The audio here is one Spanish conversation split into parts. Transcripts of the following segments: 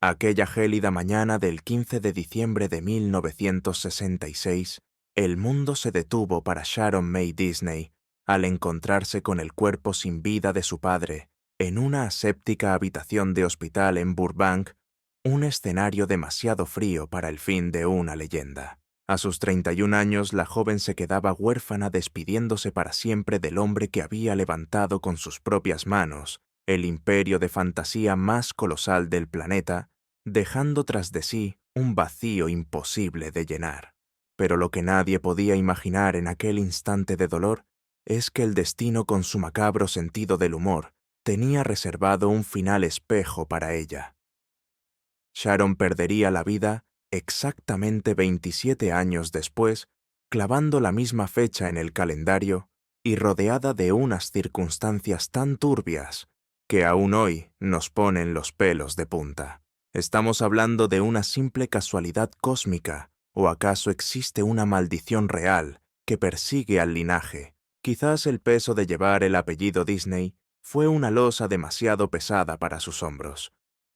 Aquella gélida mañana del 15 de diciembre de 1966, el mundo se detuvo para Sharon May Disney al encontrarse con el cuerpo sin vida de su padre en una aséptica habitación de hospital en Burbank, un escenario demasiado frío para el fin de una leyenda. A sus 31 años, la joven se quedaba huérfana despidiéndose para siempre del hombre que había levantado con sus propias manos el imperio de fantasía más colosal del planeta, dejando tras de sí un vacío imposible de llenar. Pero lo que nadie podía imaginar en aquel instante de dolor es que el destino, con su macabro sentido del humor, tenía reservado un final espejo para ella. Sharon perdería la vida exactamente 27 años después, clavando la misma fecha en el calendario y rodeada de unas circunstancias tan turbias que aún hoy nos ponen los pelos de punta. ¿Estamos hablando de una simple casualidad cósmica o acaso existe una maldición real que persigue al linaje? Quizás el peso de llevar el apellido Disney fue una losa demasiado pesada para sus hombros,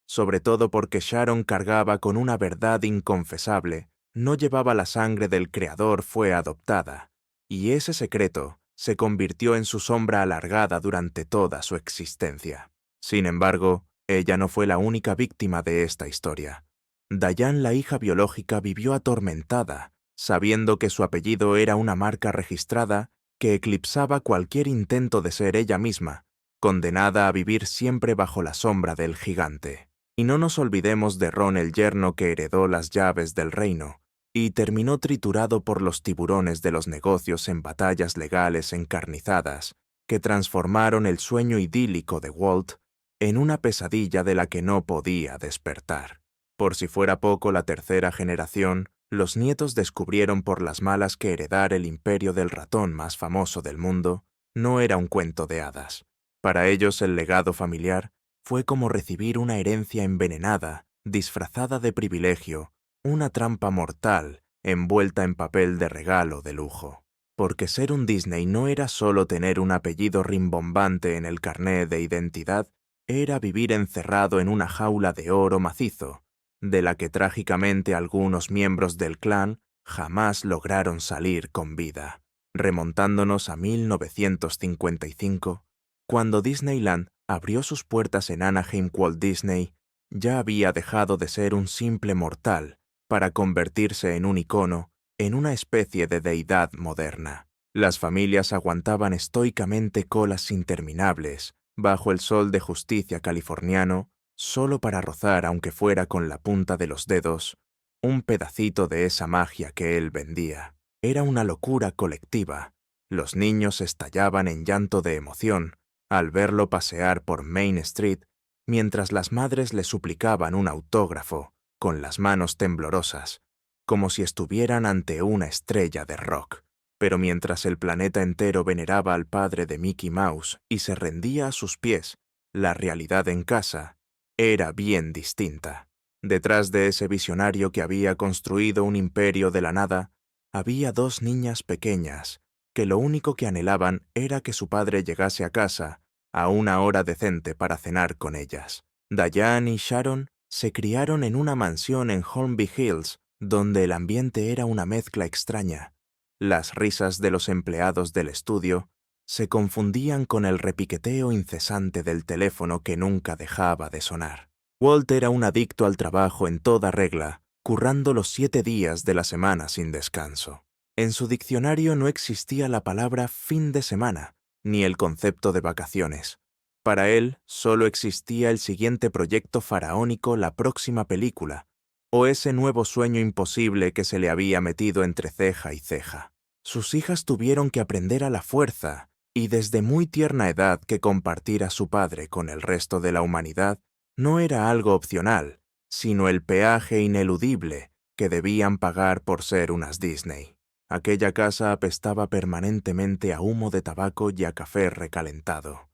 sobre todo porque Sharon cargaba con una verdad inconfesable: no llevaba la sangre del Creador, fue adoptada, y ese secreto se convirtió en su sombra alargada durante toda su existencia. Sin embargo, ella no fue la única víctima de esta historia. Diane, la hija biológica, vivió atormentada, sabiendo que su apellido era una marca registrada que eclipsaba cualquier intento de ser ella misma, condenada a vivir siempre bajo la sombra del gigante. Y no nos olvidemos de Ron, el yerno que heredó las llaves del reino y terminó triturado por los tiburones de los negocios en batallas legales encarnizadas que transformaron el sueño idílico de Walt en una pesadilla de la que no podía despertar. Por si fuera poco, la tercera generación, los nietos descubrieron por las malas que heredar el imperio del ratón más famoso del mundo no era un cuento de hadas. Para ellos, el legado familiar fue como recibir una herencia envenenada, disfrazada de privilegio, una trampa mortal envuelta en papel de regalo de lujo. Porque ser un Disney no era solo tener un apellido rimbombante en el carné de identidad, era vivir encerrado en una jaula de oro macizo, de la que trágicamente algunos miembros del clan jamás lograron salir con vida. Remontándonos a 1955, cuando Disneyland abrió sus puertas en Anaheim, Walt Disney ya había dejado de ser un simple mortal para convertirse en un icono, en una especie de deidad moderna. Las familias aguantaban estoicamente colas interminables bajo el sol de justicia californiano, solo para rozar, aunque fuera con la punta de los dedos, un pedacito de esa magia que él vendía. Era una locura colectiva. Los niños estallaban en llanto de emoción al verlo pasear por Main Street, mientras las madres le suplicaban un autógrafo con las manos temblorosas, como si estuvieran ante una estrella de rock. Pero mientras el planeta entero veneraba al padre de Mickey Mouse y se rendía a sus pies, la realidad en casa era bien distinta. Detrás de ese visionario que había construido un imperio de la nada, había dos niñas pequeñas que lo único que anhelaban era que su padre llegase a casa a una hora decente para cenar con ellas. Diane y Sharon se criaron en una mansión en Holmby Hills, donde el ambiente era una mezcla extraña. Las risas de los empleados del estudio se confundían con el repiqueteo incesante del teléfono que nunca dejaba de sonar. Walt era un adicto al trabajo en toda regla, currando los 7 días de la semana sin descanso. En su diccionario no existía la palabra fin de semana, ni el concepto de vacaciones. Para él solo existía el siguiente proyecto faraónico, la próxima película, o ese nuevo sueño imposible que se le había metido entre ceja y ceja. Sus hijas tuvieron que aprender a la fuerza, y desde muy tierna edad, que compartir a su padre con el resto de la humanidad no era algo opcional, sino el peaje ineludible que debían pagar por ser unas Disney. Aquella casa apestaba permanentemente a humo de tabaco y a café recalentado.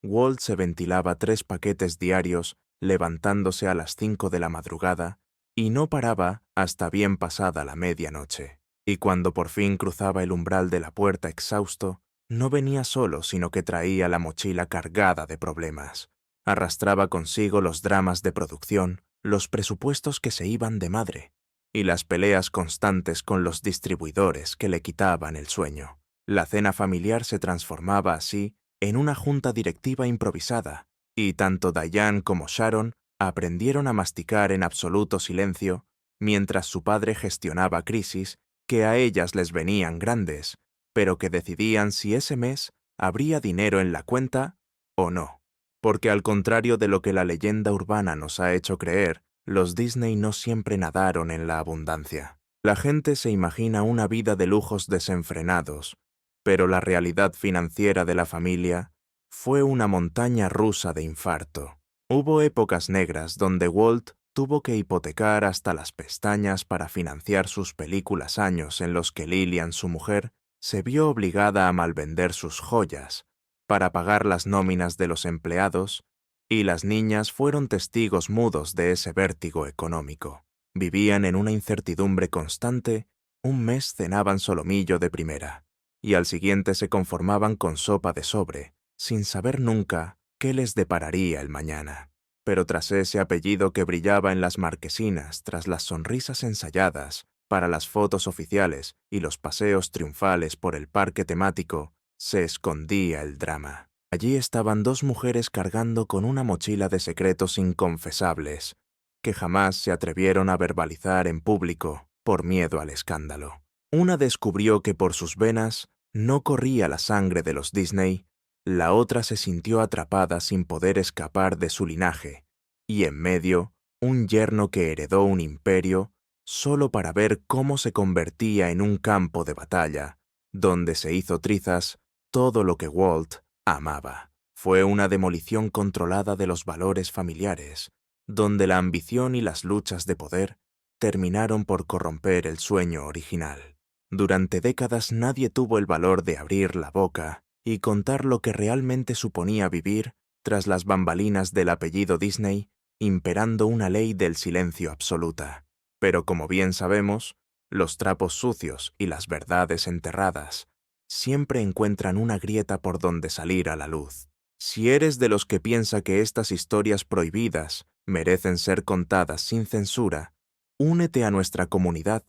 Walt se ventilaba 3 paquetes diarios, levantándose a las 5 de la madrugada, y no paraba hasta bien pasada la medianoche. Y cuando por fin cruzaba el umbral de la puerta exhausto, no venía solo, sino que traía la mochila cargada de problemas. Arrastraba consigo los dramas de producción, los presupuestos que se iban de madre y las peleas constantes con los distribuidores que le quitaban el sueño. La cena familiar se transformaba así en una junta directiva improvisada, y tanto Diane como Sharon aprendieron a masticar en absoluto silencio mientras su padre gestionaba crisis que a ellas les venían grandes, pero que decidían si ese mes habría dinero en la cuenta o no. Porque al contrario de lo que la leyenda urbana nos ha hecho creer, los Disney no siempre nadaron en la abundancia. La gente se imagina una vida de lujos desenfrenados, pero la realidad financiera de la familia fue una montaña rusa de infarto. Hubo épocas negras donde Walt tuvo que hipotecar hasta las pestañas para financiar sus películas, años en los que Lillian, su mujer, se vio obligada a malvender sus joyas para pagar las nóminas de los empleados, y las niñas fueron testigos mudos de ese vértigo económico. Vivían en una incertidumbre constante, un mes cenaban solomillo de primera, y al siguiente se conformaban con sopa de sobre, sin saber nunca qué les depararía el mañana. Pero tras ese apellido que brillaba en las marquesinas, tras las sonrisas ensayadas para las fotos oficiales y los paseos triunfales por el parque temático, se escondía el drama. Allí estaban dos mujeres cargando con una mochila de secretos inconfesables, que jamás se atrevieron a verbalizar en público por miedo al escándalo. Una descubrió que por sus venas no corría la sangre de los Disney, la otra se sintió atrapada sin poder escapar de su linaje, y en medio, un yerno que heredó un imperio solo para ver cómo se convertía en un campo de batalla, donde se hizo trizas todo lo que Walt amaba. Fue una demolición controlada de los valores familiares, donde la ambición y las luchas de poder terminaron por corromper el sueño original. Durante décadas nadie tuvo el valor de abrir la boca y contar lo que realmente suponía vivir tras las bambalinas del apellido Disney, imperando una ley del silencio absoluta. Pero como bien sabemos, los trapos sucios y las verdades enterradas siempre encuentran una grieta por donde salir a la luz. Si eres de los que piensa que estas historias prohibidas merecen ser contadas sin censura, únete a nuestra comunidad,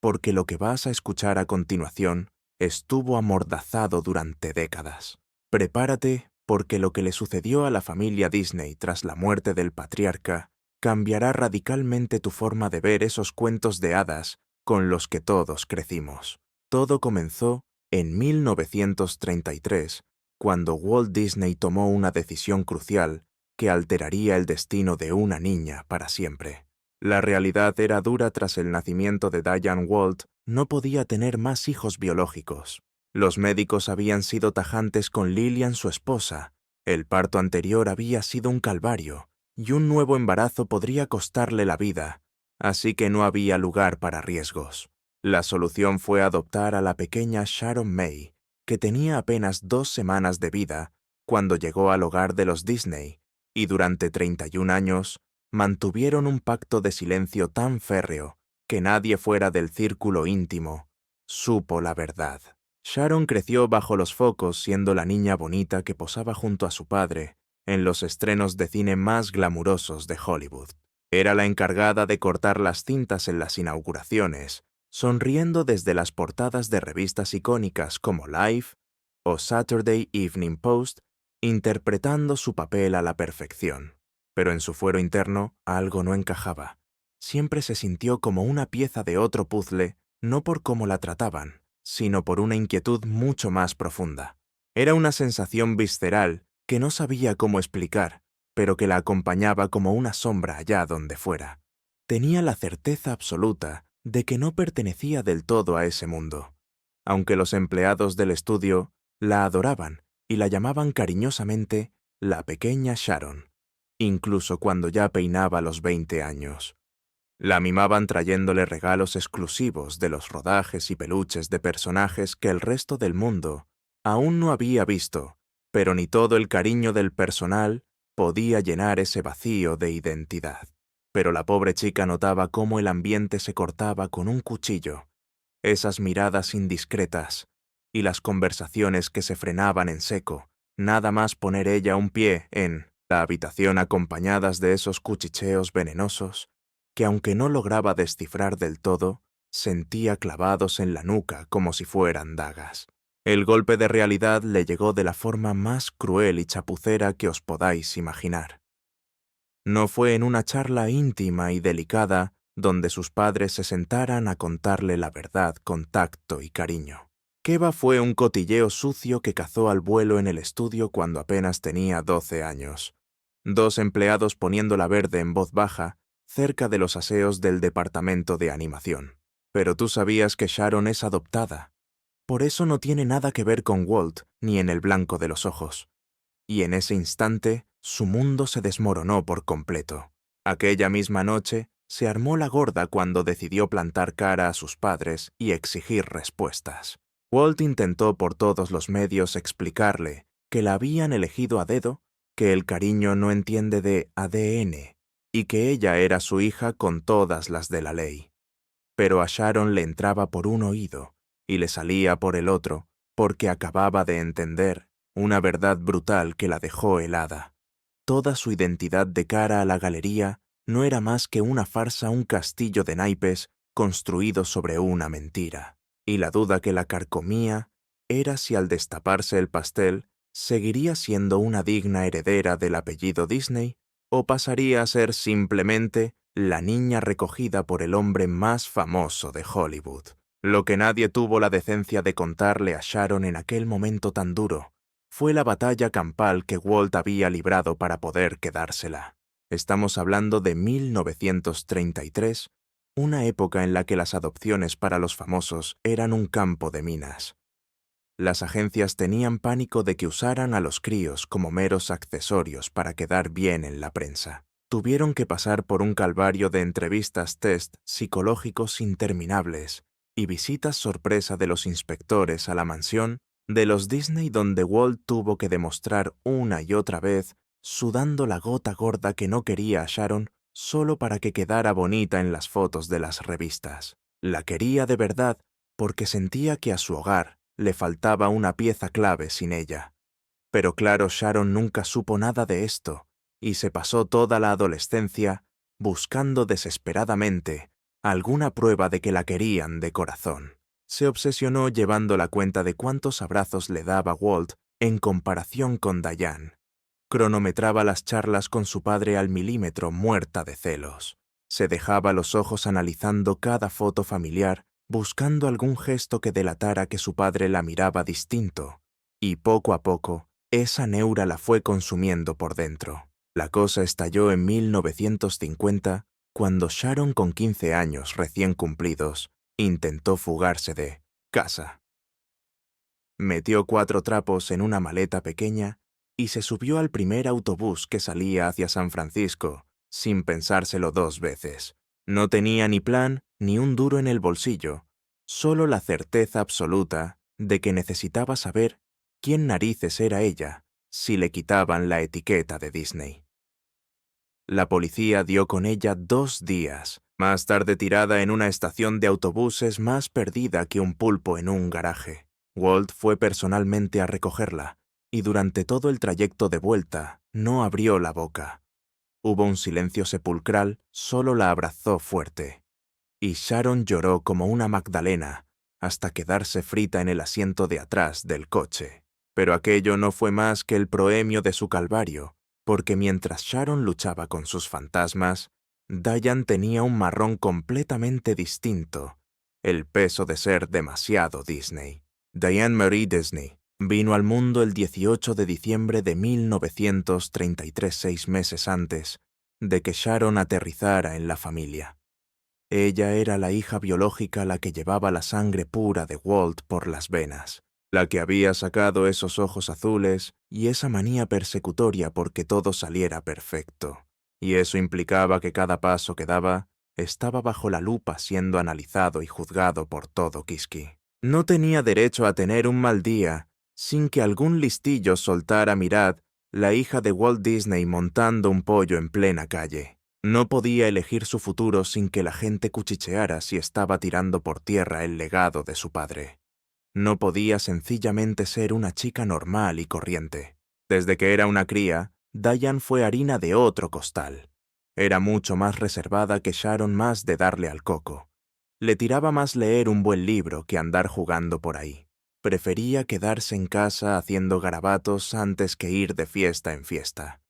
porque lo que vas a escuchar a continuación estuvo amordazado durante décadas. Prepárate, porque lo que le sucedió a la familia Disney tras la muerte del patriarca cambiará radicalmente tu forma de ver esos cuentos de hadas con los que todos crecimos. Todo comenzó en 1933, cuando Walt Disney tomó una decisión crucial que alteraría el destino de una niña para siempre. La realidad era dura. Tras el nacimiento de Diane, Walt no podía tener más hijos biológicos. Los médicos habían sido tajantes con Lillian, su esposa. El parto anterior había sido un calvario, y un nuevo embarazo podría costarle la vida, así que no había lugar para riesgos. La solución fue adoptar a la pequeña Sharon May, que tenía apenas 2 semanas de vida cuando llegó al hogar de los Disney, y durante 31 años mantuvieron un pacto de silencio tan férreo que nadie fuera del círculo íntimo supo la verdad. Sharon creció bajo los focos, siendo la niña bonita que posaba junto a su padre en los estrenos de cine más glamurosos de Hollywood. Era la encargada de cortar las cintas en las inauguraciones, sonriendo desde las portadas de revistas icónicas como Life o Saturday Evening Post, interpretando su papel a la perfección. Pero en su fuero interno algo no encajaba. Siempre se sintió como una pieza de otro puzzle, no por cómo la trataban, sino por una inquietud mucho más profunda. Era una sensación visceral que no sabía cómo explicar, pero que la acompañaba como una sombra allá donde fuera. Tenía la certeza absoluta de que no pertenecía del todo a ese mundo, aunque los empleados del estudio la adoraban y la llamaban cariñosamente la pequeña Sharon, incluso cuando ya peinaba los 20 años. La mimaban trayéndole regalos exclusivos de los rodajes y peluches de personajes que el resto del mundo aún no había visto, pero ni todo el cariño del personal podía llenar ese vacío de identidad. Pero la pobre chica notaba cómo el ambiente se cortaba con un cuchillo, esas miradas indiscretas y las conversaciones que se frenaban en seco, nada más poner ella un pie en la habitación acompañadas de esos cuchicheos venenosos que, aunque no lograba descifrar del todo, sentía clavados en la nuca como si fueran dagas. El golpe de realidad le llegó de la forma más cruel y chapucera que os podáis imaginar. No fue en una charla íntima y delicada donde sus padres se sentaran a contarle la verdad con tacto y cariño. Keba fue un cotilleo sucio que cazó al vuelo en el estudio cuando apenas tenía 12 años. 2 empleados poniéndola verde en voz baja cerca de los aseos del departamento de animación. Pero tú sabías que Sharon es adoptada. Por eso no tiene nada que ver con Walt ni en el blanco de los ojos. Y en ese instante, su mundo se desmoronó por completo. Aquella misma noche, se armó la gorda cuando decidió plantar cara a sus padres y exigir respuestas. Walt intentó por todos los medios explicarle que la habían elegido a dedo, que el cariño no entiende de ADN y que ella era su hija con todas las de la ley. Pero a Sharon le entraba por un oído y le salía por el otro porque acababa de entender una verdad brutal que la dejó helada. Toda su identidad de cara a la galería no era más que una farsa, un castillo de naipes construido sobre una mentira. Y la duda que la carcomía era si al destaparse el pastel seguiría siendo una digna heredera del apellido Disney o pasaría a ser simplemente la niña recogida por el hombre más famoso de Hollywood. Lo que nadie tuvo la decencia de contarle a Sharon en aquel momento tan duro fue la batalla campal que Walt había librado para poder quedársela. Estamos hablando de 1933, una época en la que las adopciones para los famosos eran un campo de minas. Las agencias tenían pánico de que usaran a los críos como meros accesorios para quedar bien en la prensa. Tuvieron que pasar por un calvario de entrevistas test psicológicos interminables y visitas sorpresa de los inspectores a la mansión de los Disney, donde Walt tuvo que demostrar una y otra vez, sudando la gota gorda, que no quería a Sharon solo para que quedara bonita en las fotos de las revistas. La quería de verdad porque sentía que a su hogar le faltaba una pieza clave sin ella. Pero claro, Sharon nunca supo nada de esto y se pasó toda la adolescencia buscando desesperadamente alguna prueba de que la querían de corazón. Se obsesionó llevando la cuenta de cuántos abrazos le daba Walt en comparación con Diane. Cronometraba las charlas con su padre al milímetro, muerta de celos. Se dejaba los ojos analizando cada foto familiar, buscando algún gesto que delatara que su padre la miraba distinto. Y poco a poco, esa neura la fue consumiendo por dentro. La cosa estalló en 1950, cuando Sharon, con 15 años recién cumplidos, intentó fugarse de casa. Metió 4 trapos en una maleta pequeña y se subió al primer autobús que salía hacia San Francisco, sin pensárselo 2 veces. No tenía ni plan ni un duro en el bolsillo, solo la certeza absoluta de que necesitaba saber quién narices era ella si le quitaban la etiqueta de Disney. La policía dio con ella 2 días, más tarde tirada en una estación de autobuses, más perdida que un pulpo en un garaje. Walt fue personalmente a recogerla, y durante todo el trayecto de vuelta no abrió la boca. Hubo un silencio sepulcral, solo la abrazó fuerte. Y Sharon lloró como una Magdalena hasta quedarse frita en el asiento de atrás del coche. Pero aquello no fue más que el proemio de su calvario, porque mientras Sharon luchaba con sus fantasmas, Diane tenía un marrón completamente distinto, el peso de ser demasiado Disney. Diane Marie Disney vino al mundo el 18 de diciembre de 1933, 6 meses antes de que Sharon aterrizara en la familia. Ella era la hija biológica, la que llevaba la sangre pura de Walt por las venas, la que había sacado esos ojos azules y esa manía persecutoria porque todo saliera perfecto. Y eso implicaba que cada paso que daba estaba bajo la lupa, siendo analizado y juzgado por todo Kiski. No tenía derecho a tener un mal día sin que algún listillo soltara: mirad, la hija de Walt Disney montando un pollo en plena calle. No podía elegir su futuro sin que la gente cuchicheara si estaba tirando por tierra el legado de su padre. No podía sencillamente ser una chica normal y corriente. Desde que era una cría, Diane fue harina de otro costal. Era mucho más reservada que Sharon, más de darle al coco. Le tiraba más leer un buen libro que andar jugando por ahí. Prefería quedarse en casa haciendo garabatos antes que ir de fiesta en fiesta.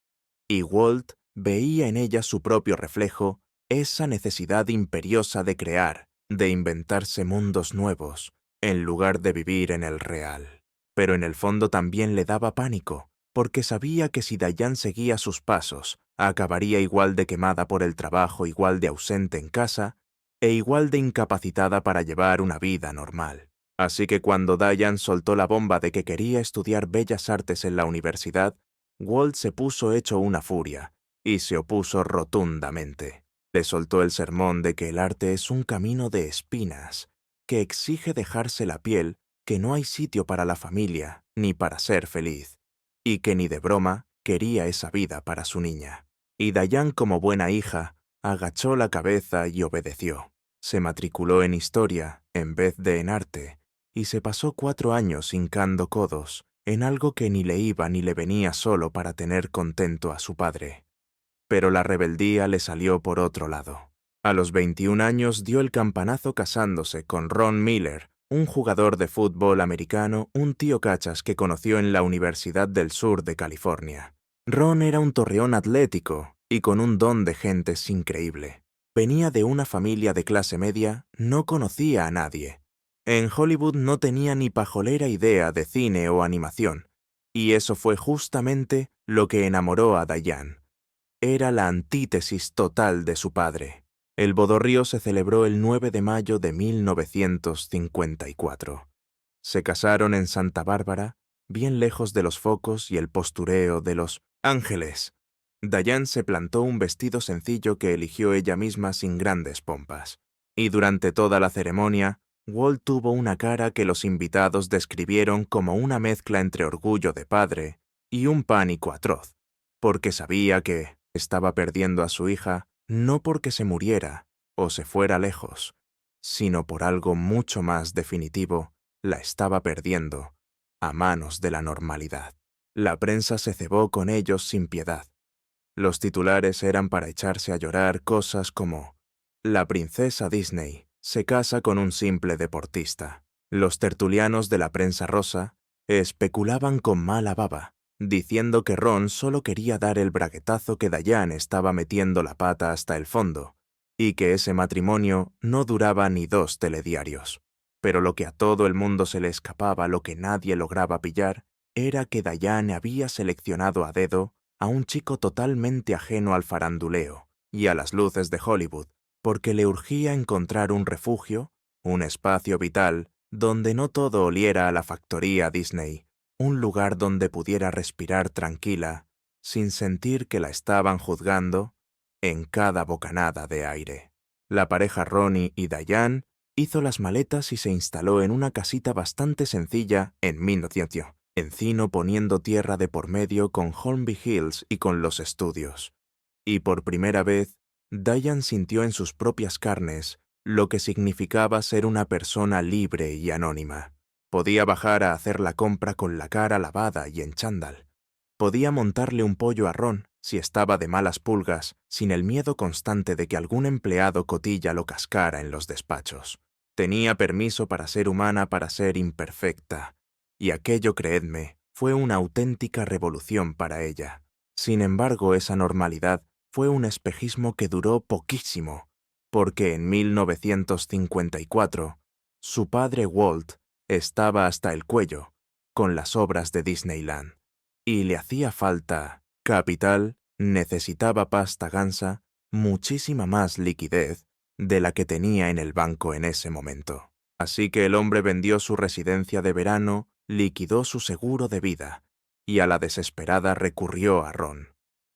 Y Walt veía en ella su propio reflejo, esa necesidad imperiosa de crear, de inventarse mundos nuevos, en lugar de vivir en el real. Pero en el fondo también le daba pánico, porque sabía que si Diane seguía sus pasos, acabaría igual de quemada por el trabajo, igual de ausente en casa, e igual de incapacitada para llevar una vida normal. Así que cuando Diane soltó la bomba de que quería estudiar Bellas Artes en la universidad, Walt se puso hecho una furia, y se opuso rotundamente. Le soltó el sermón de que el arte es un camino de espinas, que exige dejarse la piel, que no hay sitio para la familia, ni para ser feliz, y que ni de broma quería esa vida para su niña. Y Diane, como buena hija, agachó la cabeza y obedeció. Se matriculó en historia en vez de en arte, y se pasó 4 años hincando codos en algo que ni le iba ni le venía solo para tener contento a su padre. Pero la rebeldía le salió por otro lado. A los 21 años dio el campanazo casándose con Ron Miller, un jugador de fútbol americano, un tío cachas que conoció en la Universidad del Sur de California. Ron era un torreón atlético y con un don de gentes increíble. Venía de una familia de clase media, no conocía a nadie. En Hollywood no tenía ni pajolera idea de cine o animación, y eso fue justamente lo que enamoró a Diane. Era la antítesis total de su padre. El bodorrio se celebró el 9 de mayo de 1954. Se casaron en Santa Bárbara, bien lejos de los focos y el postureo de Los Ángeles. Diane se plantó un vestido sencillo que eligió ella misma sin grandes pompas. Y durante toda la ceremonia, Walt tuvo una cara que los invitados describieron como una mezcla entre orgullo de padre y un pánico atroz, porque sabía que estaba perdiendo a su hija no porque se muriera o se fuera lejos, sino por algo mucho más definitivo, la estaba perdiendo a manos de la normalidad. La prensa se cebó con ellos sin piedad. Los titulares eran para echarse a llorar cosas como «La princesa Disney se casa con un simple deportista». Los tertulianos de la prensa rosa especulaban con mala baba, diciendo que Ron solo quería dar el braguetazo, que Diane estaba metiendo la pata hasta el fondo, y que ese matrimonio no duraba ni 2 telediarios. Pero lo que a todo el mundo se le escapaba, lo que nadie lograba pillar, era que Diane había seleccionado a dedo a un chico totalmente ajeno al faranduleo y a las luces de Hollywood, porque le urgía encontrar un refugio, un espacio vital, donde no todo oliera a la factoría Disney, un lugar donde pudiera respirar tranquila, sin sentir que la estaban juzgando en cada bocanada de aire. La pareja Ronnie y Diane hizo las maletas y se instaló en una casita bastante sencilla en 1900, Encino, poniendo tierra de por medio con Holmby Hills y con los estudios. Y por primera vez, Diane sintió en sus propias carnes lo que significaba ser una persona libre y anónima. Podía bajar a hacer la compra con la cara lavada y en chándal. Podía montarle un pollo a Ron si estaba de malas pulgas, sin el miedo constante de que algún empleado cotilla lo cascara en los despachos. Tenía permiso para ser humana, para ser imperfecta. Y aquello, creedme, fue una auténtica revolución para ella. Sin embargo, esa normalidad fue un espejismo que duró poquísimo, porque en 1954, su padre Walt estaba hasta el cuello con las obras de Disneyland, y le hacía falta capital, necesitaba pasta gansa, muchísima más liquidez de la que tenía en el banco en ese momento. Así que el hombre vendió su residencia de verano, liquidó su seguro de vida, y a la desesperada recurrió a Ron.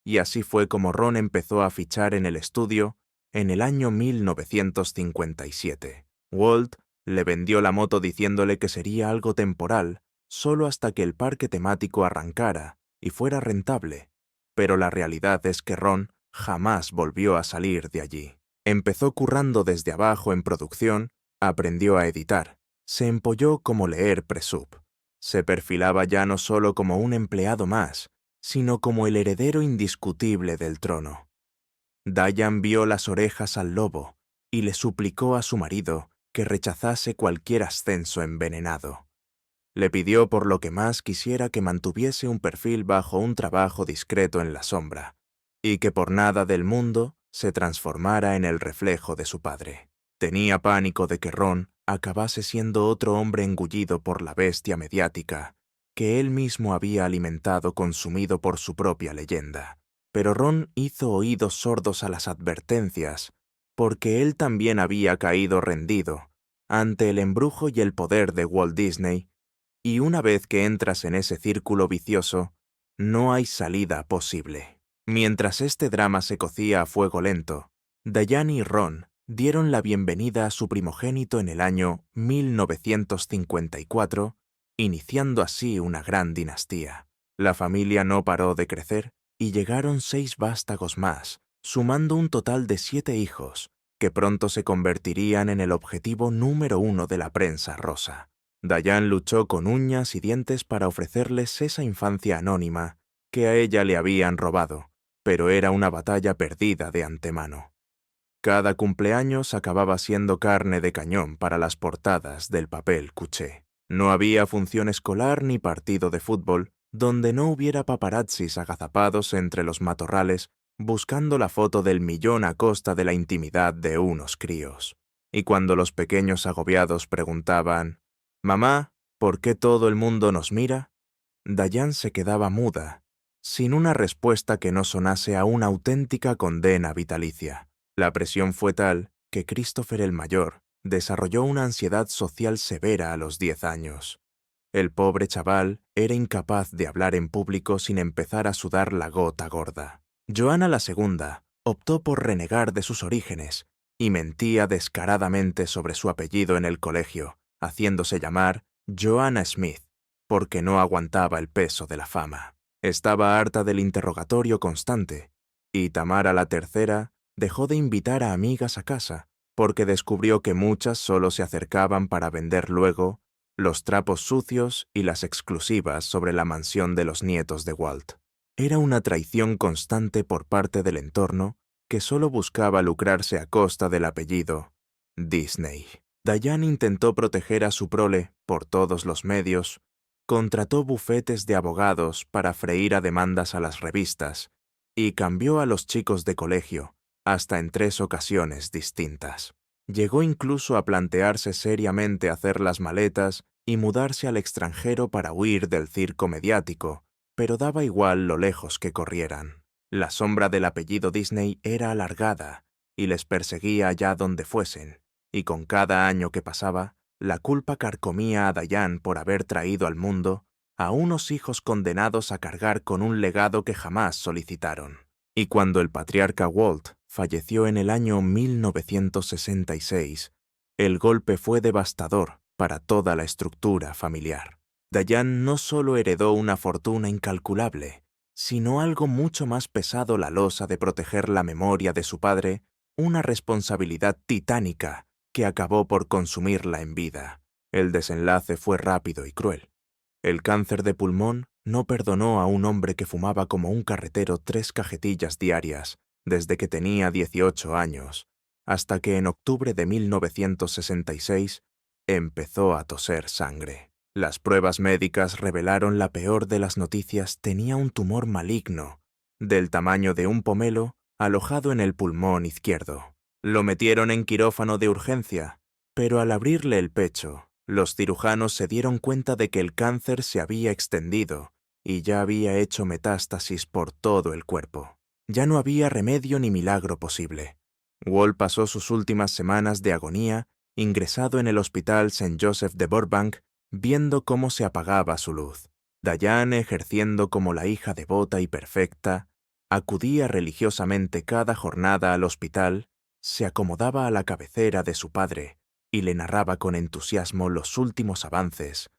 Y así fue como Ron empezó a fichar en el estudio en el año 1957. Walt le vendió la moto diciéndole que sería algo temporal, solo hasta que el parque temático arrancara y fuera rentable. Pero la realidad es que Ron jamás volvió a salir de allí. Empezó currando desde abajo en producción, aprendió a editar, se empolló como leer Presup. Se perfilaba ya no solo como un empleado más, sino como el heredero indiscutible del trono. Diane vio las orejas al lobo y le suplicó a su marido que rechazase cualquier ascenso envenenado. Le pidió por lo que más quisiera que mantuviese un perfil bajo un trabajo discreto en la sombra, y que por nada del mundo se transformara en el reflejo de su padre. Tenía pánico de que Ron acabase siendo otro hombre engullido por la bestia mediática que él mismo había alimentado consumido por su propia leyenda. Pero Ron hizo oídos sordos a las advertencias, porque él también había caído rendido ante el embrujo y el poder de Walt Disney, y una vez que entras en ese círculo vicioso, no hay salida posible. Mientras este drama se cocía a fuego lento, Diane y Ron dieron la bienvenida a su primogénito en el año 1954, iniciando así una gran dinastía. La familia no paró de crecer y llegaron 6 vástagos más, sumando un total de 7 hijos, que pronto se convertirían en el objetivo número 1 de la prensa rosa. Diane luchó con uñas y dientes para ofrecerles esa infancia anónima que a ella le habían robado, pero era una batalla perdida de antemano. Cada cumpleaños acababa siendo carne de cañón para las portadas del papel cuché. No había función escolar ni partido de fútbol donde no hubiera paparazzis agazapados entre los matorrales buscando la foto del millón a costa de la intimidad de unos críos. Y cuando los pequeños agobiados preguntaban, «Mamá, ¿por qué todo el mundo nos mira?», Diane se quedaba muda, sin una respuesta que no sonase a una auténtica condena vitalicia. La presión fue tal que Christopher el mayor desarrolló una ansiedad social severa a los 10 años. El pobre chaval era incapaz de hablar en público sin empezar a sudar la gota gorda. Joanna la segunda optó por renegar de sus orígenes y mentía descaradamente sobre su apellido en el colegio, haciéndose llamar Joanna Smith, porque no aguantaba el peso de la fama. Estaba harta del interrogatorio constante, y Tamara la tercera dejó de invitar a amigas a casa, porque descubrió que muchas solo se acercaban para vender luego los trapos sucios y las exclusivas sobre la mansión de los nietos de Walt. Era una traición constante por parte del entorno que solo buscaba lucrarse a costa del apellido Disney. Diane intentó proteger a su prole por todos los medios, contrató bufetes de abogados para freír a demandas a las revistas y cambió a los chicos de colegio, hasta en 3 ocasiones distintas. Llegó incluso a plantearse seriamente hacer las maletas y mudarse al extranjero para huir del circo mediático, pero daba igual lo lejos que corrieran. La sombra del apellido Disney era alargada y les perseguía allá donde fuesen, y con cada año que pasaba, la culpa carcomía a Diane por haber traído al mundo a unos hijos condenados a cargar con un legado que jamás solicitaron. Y cuando el patriarca Walt falleció en el año 1966, el golpe fue devastador para toda la estructura familiar. Diane no solo heredó una fortuna incalculable, sino algo mucho más pesado, la losa de proteger la memoria de su padre, una responsabilidad titánica que acabó por consumirla en vida. El desenlace fue rápido y cruel. El cáncer de pulmón no perdonó a un hombre que fumaba como un carretero 3 cajetillas diarias desde que tenía 18 años, hasta que en octubre de 1966 empezó a toser sangre. Las pruebas médicas revelaron la peor de las noticias: tenía un tumor maligno, del tamaño de un pomelo, alojado en el pulmón izquierdo. Lo metieron en quirófano de urgencia, pero al abrirle el pecho, los cirujanos se dieron cuenta de que el cáncer se había extendido y ya había hecho metástasis por todo el cuerpo. Ya no había remedio ni milagro posible. Walt pasó sus últimas semanas de agonía ingresado en el hospital St. Joseph de Burbank, viendo cómo se apagaba su luz. Diane, ejerciendo como la hija devota y perfecta, acudía religiosamente cada jornada al hospital, se acomodaba a la cabecera de su padre y le narraba con entusiasmo los últimos avances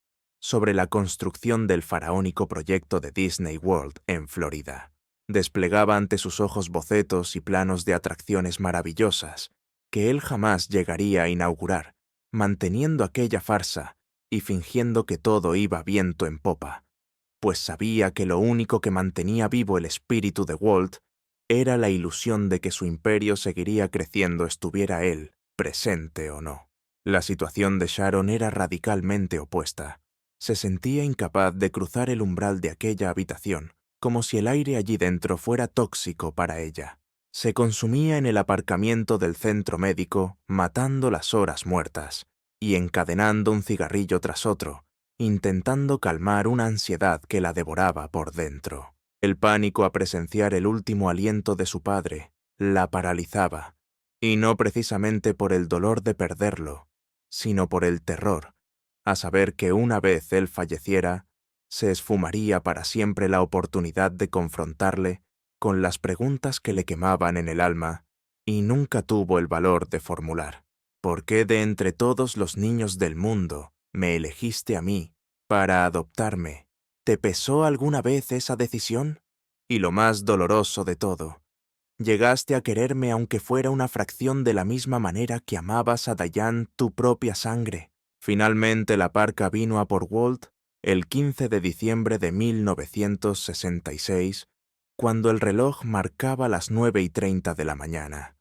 sobre la construcción del faraónico proyecto de Disney World en Florida. Desplegaba ante sus ojos bocetos y planos de atracciones maravillosas que él jamás llegaría a inaugurar, manteniendo aquella farsa y fingiendo que todo iba viento en popa, pues sabía que lo único que mantenía vivo el espíritu de Walt era la ilusión de que su imperio seguiría creciendo estuviera él presente o no. La situación de Sharon era radicalmente opuesta. Se sentía incapaz de cruzar el umbral de aquella habitación, como si el aire allí dentro fuera tóxico para ella. Se consumía en el aparcamiento del centro médico, matando las horas muertas, y encadenando un cigarrillo tras otro, intentando calmar una ansiedad que la devoraba por dentro. El pánico a presenciar el último aliento de su padre la paralizaba, y no precisamente por el dolor de perderlo, sino por el terror, a saber que una vez él falleciera, se esfumaría para siempre la oportunidad de confrontarle con las preguntas que le quemaban en el alma y nunca tuvo el valor de formular. ¿Por qué de entre todos los niños del mundo me elegiste a mí para adoptarme? ¿Te pesó alguna vez esa decisión? Y lo más doloroso de todo, ¿llegaste a quererme aunque fuera una fracción de la misma manera que amabas a Diane, tu propia sangre? Finalmente la parca vino a por Walt el 15 de diciembre de 1966, cuando el reloj marcaba las 9:30 de la mañana.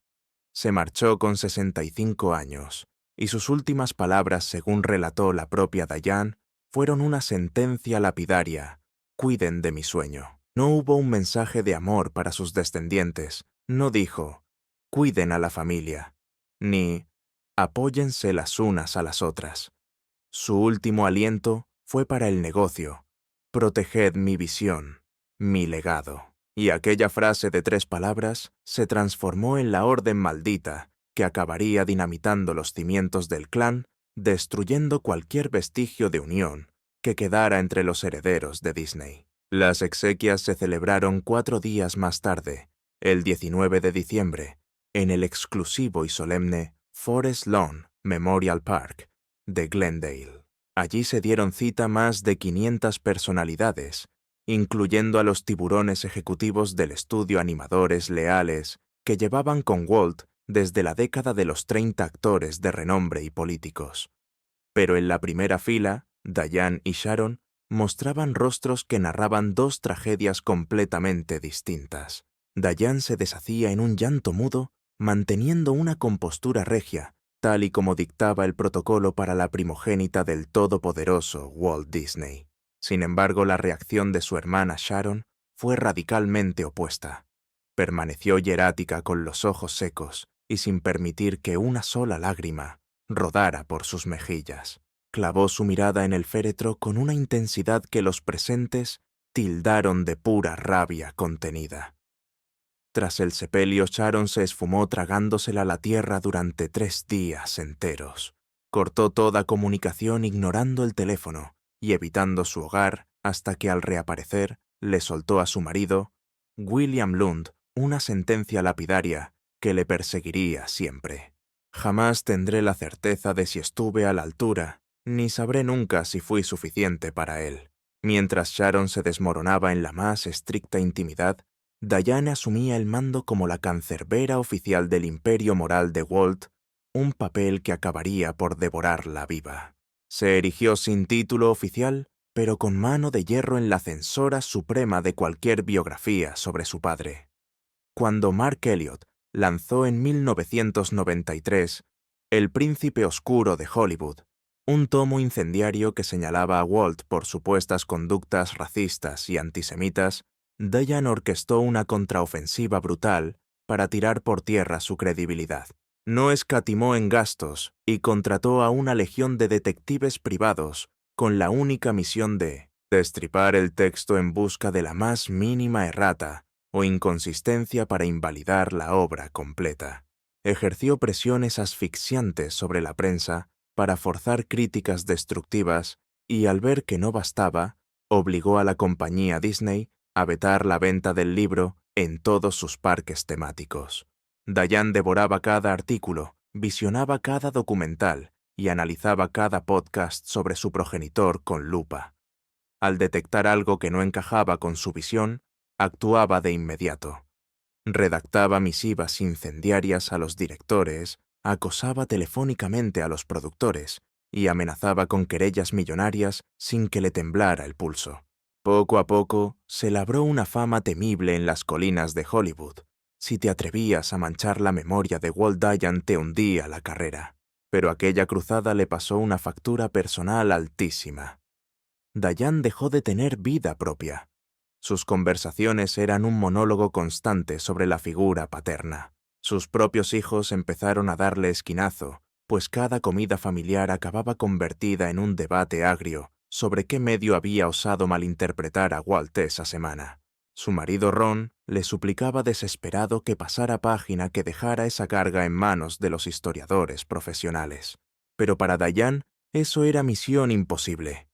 Se marchó con 65 años, y sus últimas palabras, según relató la propia Diane, fueron una sentencia lapidaria: «Cuiden de mi sueño». No hubo un mensaje de amor para sus descendientes. No dijo: «Cuiden a la familia», ni «apóyense las unas a las otras». Su último aliento fue para el negocio: «Proteged mi visión, mi legado». Y aquella frase de 3 palabras se transformó en la orden maldita que acabaría dinamitando los cimientos del clan, destruyendo cualquier vestigio de unión que quedara entre los herederos de Disney. Las exequias se celebraron 4 días más tarde, el 19 de diciembre, en el exclusivo y solemne Forest Lawn Memorial Park de Glendale. Allí se dieron cita más de 500 personalidades, incluyendo a los tiburones ejecutivos del estudio animadores leales que llevaban con Walt desde la década de los 30 actores de renombre y políticos. Pero en la primera fila, Diane y Sharon mostraban rostros que narraban 2 tragedias completamente distintas. Diane se deshacía en un llanto mudo, manteniendo una compostura regia, tal y como dictaba el protocolo para la primogénita del todopoderoso Walt Disney. Sin embargo, la reacción de su hermana Sharon fue radicalmente opuesta. Permaneció hierática con los ojos secos y sin permitir que una sola lágrima rodara por sus mejillas. Clavó su mirada en el féretro con una intensidad que los presentes tildaron de pura rabia contenida. Tras el sepelio, Sharon se esfumó tragándosela a la tierra durante 3 días enteros. Cortó toda comunicación ignorando el teléfono y evitando su hogar hasta que al reaparecer le soltó a su marido, William Lund, una sentencia lapidaria que le perseguiría siempre. Jamás tendré la certeza de si estuve a la altura, ni sabré nunca si fui suficiente para él. Mientras Sharon se desmoronaba en la más estricta intimidad, Diane asumía el mando como la cancerbera oficial del imperio moral de Walt, un papel que acabaría por devorarla viva. Se erigió sin título oficial, pero con mano de hierro en la censora suprema de cualquier biografía sobre su padre. Cuando Mark Elliott lanzó en 1993 El Príncipe Oscuro de Hollywood, un tomo incendiario que señalaba a Walt por supuestas conductas racistas y antisemitas, Diane orquestó una contraofensiva brutal para tirar por tierra su credibilidad. No escatimó en gastos y contrató a una legión de detectives privados con la única misión de destripar el texto en busca de la más mínima errata o inconsistencia para invalidar la obra completa. Ejerció presiones asfixiantes sobre la prensa para forzar críticas destructivas y, al ver que no bastaba, obligó a la compañía Disney a vetar la venta del libro en todos sus parques temáticos. Diane devoraba cada artículo, visionaba cada documental y analizaba cada podcast sobre su progenitor con lupa. Al detectar algo que no encajaba con su visión, actuaba de inmediato. Redactaba misivas incendiarias a los directores, acosaba telefónicamente a los productores y amenazaba con querellas millonarias sin que le temblara el pulso. Poco a poco se labró una fama temible en las colinas de Hollywood. Si te atrevías a manchar la memoria de Walt Dayan te hundía la carrera. Pero aquella cruzada le pasó una factura personal altísima. Dayan dejó de tener vida propia. Sus conversaciones eran un monólogo constante sobre la figura paterna. Sus propios hijos empezaron a darle esquinazo, pues cada comida familiar acababa convertida en un debate agrio sobre qué medio había osado malinterpretar a Walt esa semana. Su marido Ron le suplicaba desesperado que pasara página, que dejara esa carga en manos de los historiadores profesionales. Pero para Dayan eso era misión imposible.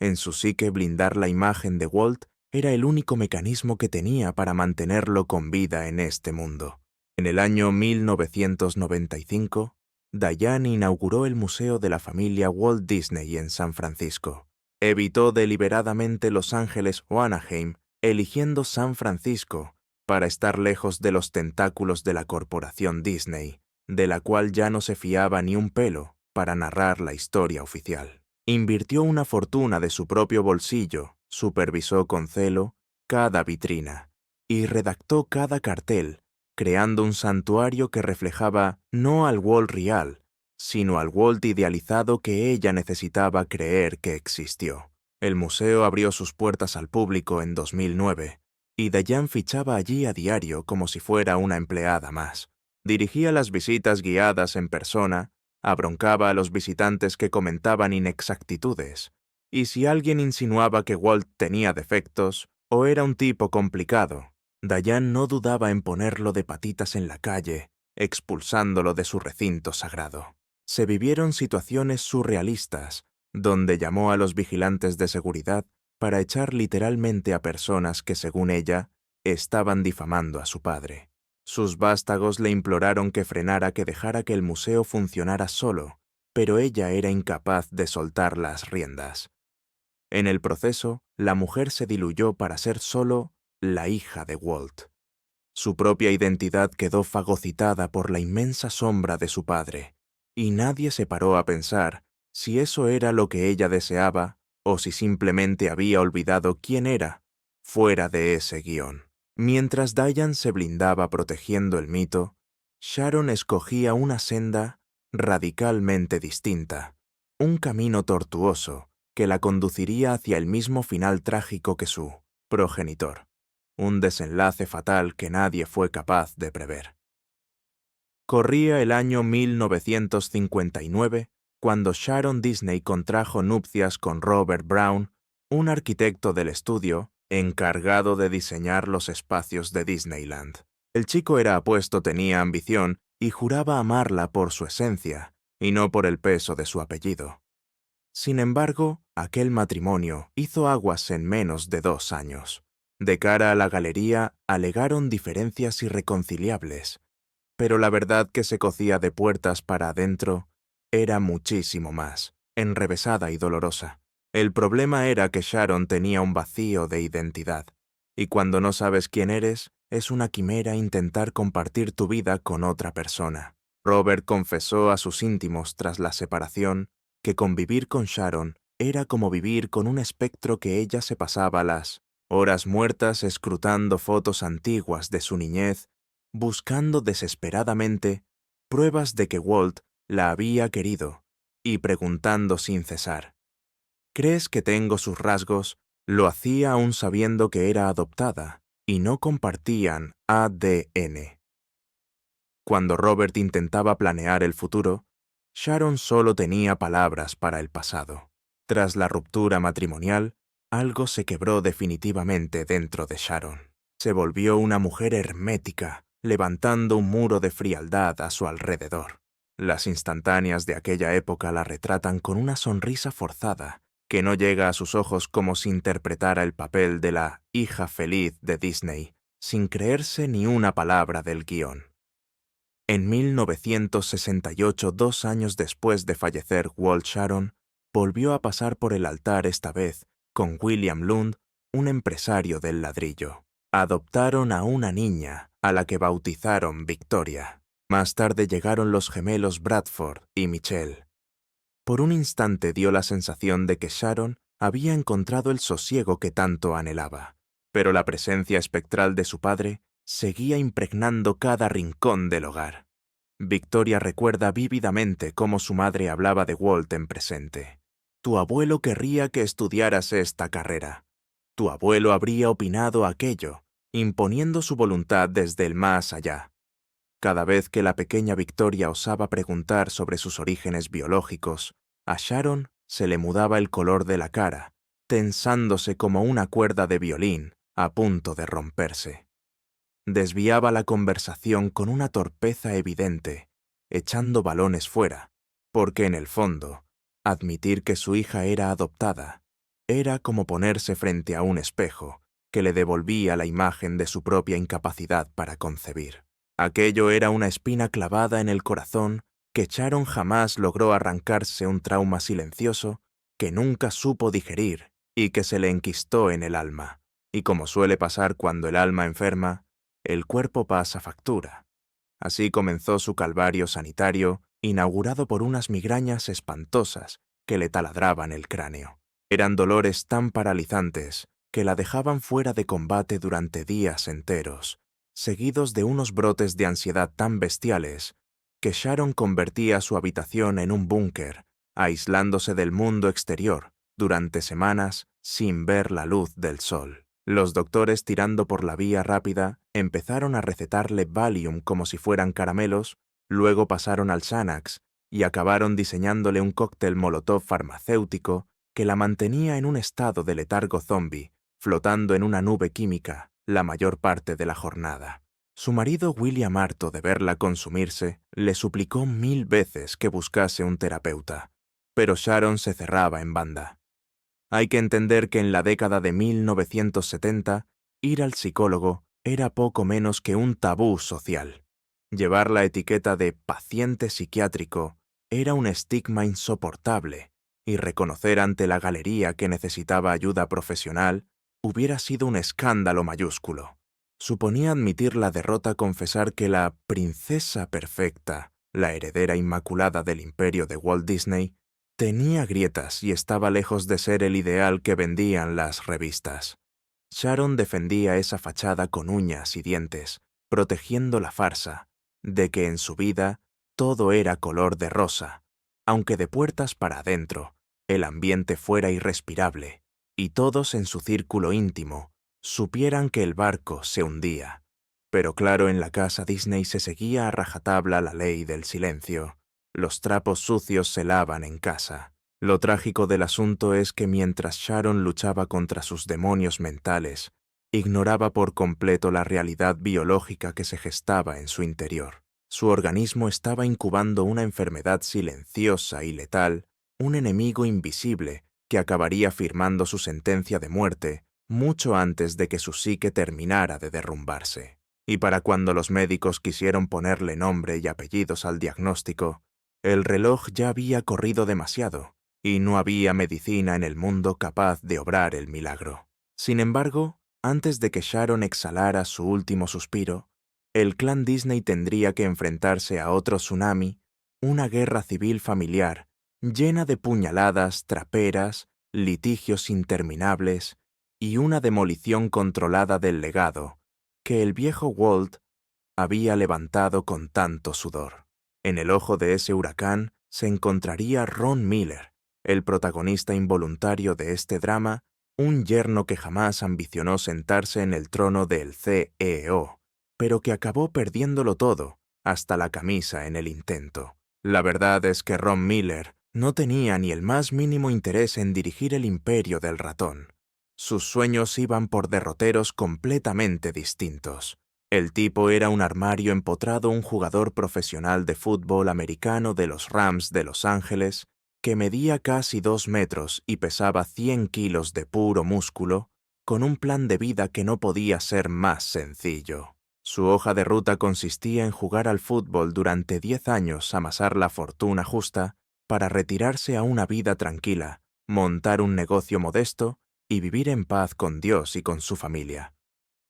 En su psique blindar la imagen de Walt era el único mecanismo que tenía para mantenerlo con vida en este mundo. En el año 1995, Dayan inauguró el Museo de la Familia Walt Disney en San Francisco. Evitó deliberadamente Los Ángeles o Anaheim, eligiendo San Francisco para estar lejos de los tentáculos de la corporación Disney, de la cual ya no se fiaba ni un pelo para narrar la historia oficial. Invirtió una fortuna de su propio bolsillo, supervisó con celo cada vitrina y redactó cada cartel, creando un santuario que reflejaba no al Walt real, sino al Walt idealizado que ella necesitaba creer que existió. El museo abrió sus puertas al público en 2009, y Dayan fichaba allí a diario como si fuera una empleada más. Dirigía las visitas guiadas en persona, abroncaba a los visitantes que comentaban inexactitudes, y si alguien insinuaba que Walt tenía defectos o era un tipo complicado, Dayan no dudaba en ponerlo de patitas en la calle, expulsándolo de su recinto sagrado. Se vivieron situaciones surrealistas, donde llamó a los vigilantes de seguridad para echar literalmente a personas que, según ella, estaban difamando a su padre. Sus vástagos le imploraron que frenara, que dejara que el museo funcionara solo, pero ella era incapaz de soltar las riendas. En el proceso, la mujer se diluyó para ser solo la hija de Walt. Su propia identidad quedó fagocitada por la inmensa sombra de su padre, y nadie se paró a pensar si eso era lo que ella deseaba o si simplemente había olvidado quién era fuera de ese guión. Mientras Dayan se blindaba protegiendo el mito, Sharon escogía una senda radicalmente distinta, un camino tortuoso que la conduciría hacia el mismo final trágico que su progenitor, un desenlace fatal que nadie fue capaz de prever. Corría el año 1959 cuando Sharon Disney contrajo nupcias con Robert Brown, un arquitecto del estudio encargado de diseñar los espacios de Disneyland. El chico era apuesto, tenía ambición y juraba amarla por su esencia y no por el peso de su apellido. Sin embargo, aquel matrimonio hizo aguas en menos de 2 años. De cara a la galería alegaron diferencias irreconciliables, pero la verdad que se cocía de puertas para adentro era muchísimo más, enrevesada y dolorosa. El problema era que Sharon tenía un vacío de identidad, y cuando no sabes quién eres, es una quimera intentar compartir tu vida con otra persona. Robert confesó a sus íntimos tras la separación que convivir con Sharon era como vivir con un espectro, que ella se pasaba las horas muertas escrutando fotos antiguas de su niñez, buscando desesperadamente pruebas de que Walt la había querido y preguntando sin cesar: ¿crees que tengo sus rasgos? Lo hacía aún sabiendo que era adoptada y no compartían ADN. Cuando Robert intentaba planear el futuro, Sharon solo tenía palabras para el pasado. Tras la ruptura matrimonial, algo se quebró definitivamente dentro de Sharon. Se volvió una mujer hermética, levantando un muro de frialdad a su alrededor. Las instantáneas de aquella época la retratan con una sonrisa forzada que no llega a sus ojos, como si interpretara el papel de la hija feliz de Disney, sin creerse ni una palabra del guión. En 1968, 2 años después de fallecer Walt, Sharon volvió a pasar por el altar, esta vez con William Lund, un empresario del ladrillo. Adoptaron a una niña, a la que bautizaron Victoria. Más tarde llegaron los gemelos Bradford y Michelle. Por un instante dio la sensación de que Sharon Había encontrado el sosiego que tanto anhelaba, pero la presencia espectral de su padre seguía impregnando cada rincón del hogar. Victoria recuerda vívidamente cómo su madre hablaba de Walt en presente. Tu abuelo querría que estudiaras esta carrera. Tu abuelo habría opinado aquello, imponiendo su voluntad desde el más allá. Cada vez que la pequeña Victoria osaba preguntar sobre sus orígenes biológicos, a Sharon se le mudaba el color de la cara, tensándose como una cuerda de violín a punto de romperse. Desviaba la conversación con una torpeza evidente, echando balones fuera, porque en el fondo, admitir que su hija era adoptada era como ponerse frente a un espejo que le devolvía la imagen de su propia incapacidad para concebir. Aquello era una espina clavada en el corazón que Sharon jamás logró arrancarse, un trauma silencioso que nunca supo digerir y que se le enquistó en el alma. Y como suele pasar cuando el alma enferma, el cuerpo pasa factura. Así comenzó su calvario sanitario, inaugurado por unas migrañas espantosas que le taladraban el cráneo. Eran dolores tan paralizantes que la dejaban fuera de combate durante días enteros, seguidos de unos brotes de ansiedad tan bestiales que Sharon convertía su habitación en un búnker, aislándose del mundo exterior durante semanas sin ver la luz del sol. Los doctores, tirando por la vía rápida, empezaron a recetarle Valium como si fueran caramelos, luego pasaron al Xanax y acabaron diseñándole un cóctel molotov farmacéutico que la mantenía en un estado de letargo zombie, flotando en una nube química la mayor parte de la jornada. Su marido William, harto de verla consumirse, le suplicó 1000 veces que buscase un terapeuta, pero Sharon se cerraba en banda. Hay que entender que en la década de 1970, ir al psicólogo era poco menos que un tabú social. Llevar la etiqueta de paciente psiquiátrico era un estigma insoportable, y reconocer ante la galería que necesitaba ayuda profesional hubiera sido un escándalo mayúsculo. Suponía admitir la derrota confesar que la princesa perfecta, la heredera inmaculada del imperio de Walt Disney, tenía grietas y estaba lejos de ser el ideal que vendían las revistas. Sharon defendía esa fachada con uñas y dientes, protegiendo la farsa de que en su vida todo era color de rosa, aunque de puertas para adentro el ambiente fuera irrespirable y todos en su círculo íntimo supieran que el barco se hundía. Pero claro, en la casa Disney se seguía a rajatabla la ley del silencio. Los trapos sucios se lavan en casa. Lo trágico del asunto es que mientras Sharon luchaba contra sus demonios mentales, ignoraba por completo la realidad biológica que se gestaba en su interior. Su organismo estaba incubando una enfermedad silenciosa y letal, un enemigo invisible que acabaría firmando su sentencia de muerte mucho antes de que su psique terminara de derrumbarse. Y para cuando los médicos quisieron ponerle nombre y apellidos al diagnóstico, el reloj ya había corrido demasiado, y no había medicina en el mundo capaz de obrar el milagro. Sin embargo, antes de que Sharon exhalara su último suspiro, el clan Disney tendría que enfrentarse a otro tsunami, una guerra civil familiar, llena de puñaladas, traperas, litigios interminables y una demolición controlada del legado que el viejo Walt había levantado con tanto sudor. En el ojo de ese huracán se encontraría Ron Miller, el protagonista involuntario de este drama, un yerno que jamás ambicionó sentarse en el trono del CEO, pero que acabó perdiéndolo todo, hasta la camisa en el intento. La verdad es que Ron Miller no tenía ni el más mínimo interés en dirigir el imperio del ratón. Sus sueños iban por derroteros completamente distintos. El tipo era un armario empotrado, un jugador profesional de fútbol americano de los Rams de Los Ángeles, que medía casi 2 metros y pesaba 100 kilos de puro músculo, con un plan de vida que no podía ser más sencillo. Su hoja de ruta consistía en jugar al fútbol durante 10 años, amasar la fortuna justa para retirarse a una vida tranquila, montar un negocio modesto y vivir en paz con Dios y con su familia.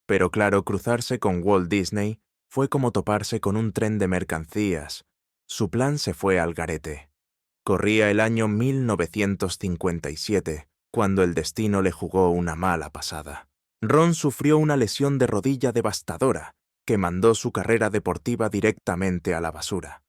Pero claro, cruzarse con Walt Disney fue como toparse con un tren de mercancías. Su plan se fue al garete. Corría el año 1957, cuando el destino le jugó una mala pasada. Ron sufrió una lesión de rodilla devastadora que mandó su carrera deportiva directamente a la basura.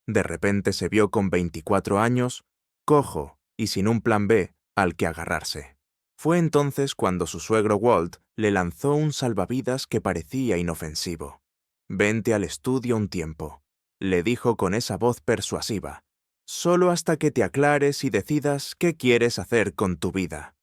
De repente se vio con 24 años, cojo y sin un plan B al que agarrarse. Fue entonces cuando su suegro Walt le lanzó un salvavidas que parecía inofensivo. «Vente al estudio un tiempo», le dijo con esa voz persuasiva, «solo hasta que te aclares y decidas qué quieres hacer con tu vida».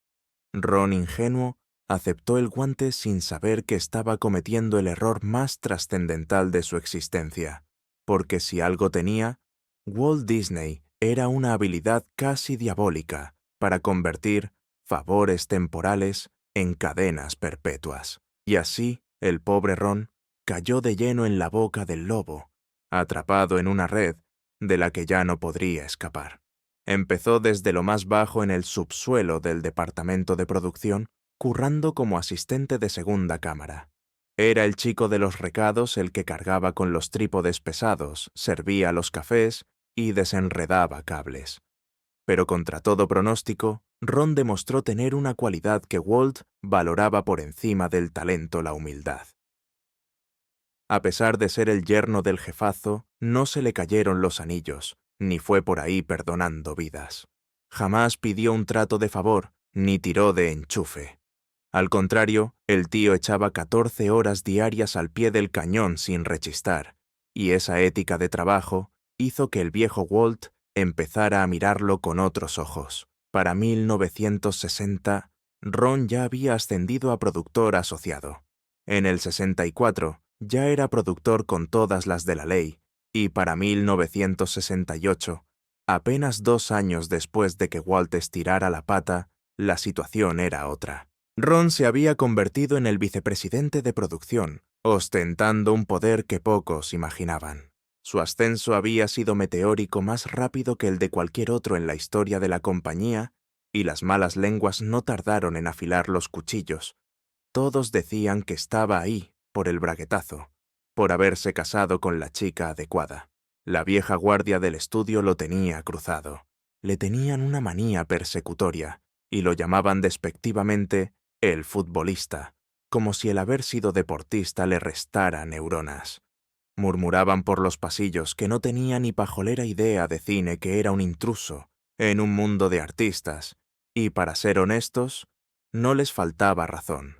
Ron, ingenuo, aceptó el guante sin saber que estaba cometiendo el error más trascendental de su existencia, porque si algo tenía, Walt Disney era una habilidad casi diabólica para convertir favores temporales en cadenas perpetuas. Y así, el pobre Ron cayó de lleno en la boca del lobo, atrapado en una red de la que ya no podría escapar. Empezó desde lo más bajo en el subsuelo del departamento de producción, currando como asistente de segunda cámara. Era el chico de los recados el que cargaba con los trípodes pesados, servía los cafés y desenredaba cables. Pero contra todo pronóstico, Ron demostró tener una cualidad que Walt valoraba por encima del talento: la humildad. A pesar de ser el yerno del jefazo, no se le cayeron los anillos, ni fue por ahí perdonando vidas. Jamás pidió un trato de favor, ni tiró de enchufe. Al contrario, el tío echaba 14 horas diarias al pie del cañón sin rechistar, y esa ética de trabajo hizo que el viejo Walt empezara a mirarlo con otros ojos. Para 1960, Ron ya había ascendido a productor asociado. En el 64, ya era productor con todas las de la ley, y para 1968, apenas 2 años después de que Walt estirara la pata, la situación era otra. Ron se había convertido en el vicepresidente de producción, ostentando un poder que pocos imaginaban. Su ascenso había sido meteórico, más rápido que el de cualquier otro en la historia de la compañía, y las malas lenguas no tardaron en afilar los cuchillos. Todos decían que estaba ahí por el braguetazo, por haberse casado con la chica adecuada. La vieja guardia del estudio lo tenía cruzado. Le tenían una manía persecutoria y lo llamaban despectivamente el futbolista, como si el haber sido deportista le restara neuronas. Murmuraban por los pasillos que no tenía ni pajolera idea de cine, que era un intruso en un mundo de artistas, y para ser honestos, no les faltaba razón.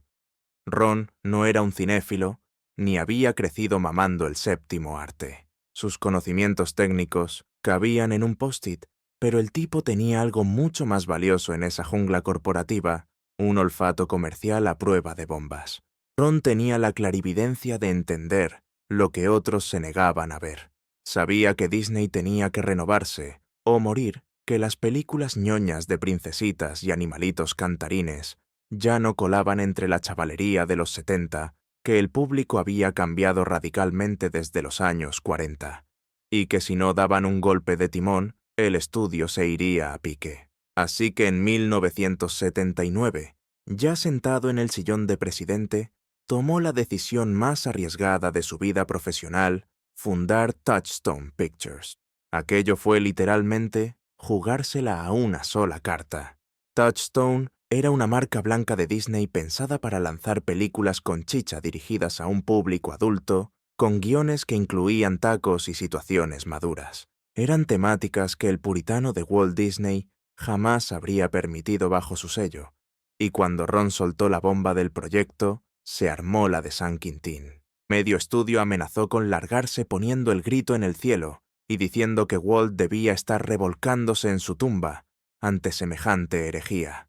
Ron no era un cinéfilo, ni había crecido mamando el séptimo arte. Sus conocimientos técnicos cabían en un post-it, pero el tipo tenía algo mucho más valioso en esa jungla corporativa: un olfato comercial a prueba de bombas. Ron tenía la clarividencia de entender lo que otros se negaban a ver. Sabía que Disney tenía que renovarse o morir, que las películas ñoñas de princesitas y animalitos cantarines ya no colaban entre la chavalería de los 70, que el público había cambiado radicalmente desde los años 40, y que si no daban un golpe de timón, el estudio se iría a pique. Así que en 1979, ya sentado en el sillón de presidente, tomó la decisión más arriesgada de su vida profesional: fundar Touchstone Pictures. Aquello fue literalmente jugársela a una sola carta. Touchstone era una marca blanca de Disney pensada para lanzar películas con chicha dirigidas a un público adulto, con guiones que incluían tacos y situaciones maduras. Eran temáticas que el puritano de Walt Disney jamás habría permitido bajo su sello, y cuando Ron soltó la bomba del proyecto, se armó la de San Quintín. Medio estudio amenazó con largarse poniendo el grito en el cielo y diciendo que Walt debía estar revolcándose en su tumba ante semejante herejía.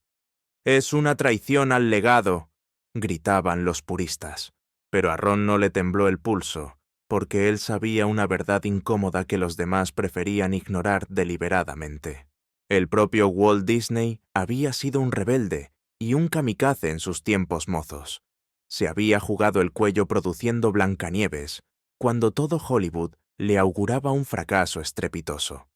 «Es una traición al legado», gritaban los puristas. Pero a Ron no le tembló el pulso, porque él sabía una verdad incómoda que los demás preferían ignorar deliberadamente. El propio Walt Disney había sido un rebelde y un kamikaze en sus tiempos mozos. Se había jugado el cuello produciendo Blancanieves, cuando todo Hollywood le auguraba un fracaso estrepitoso.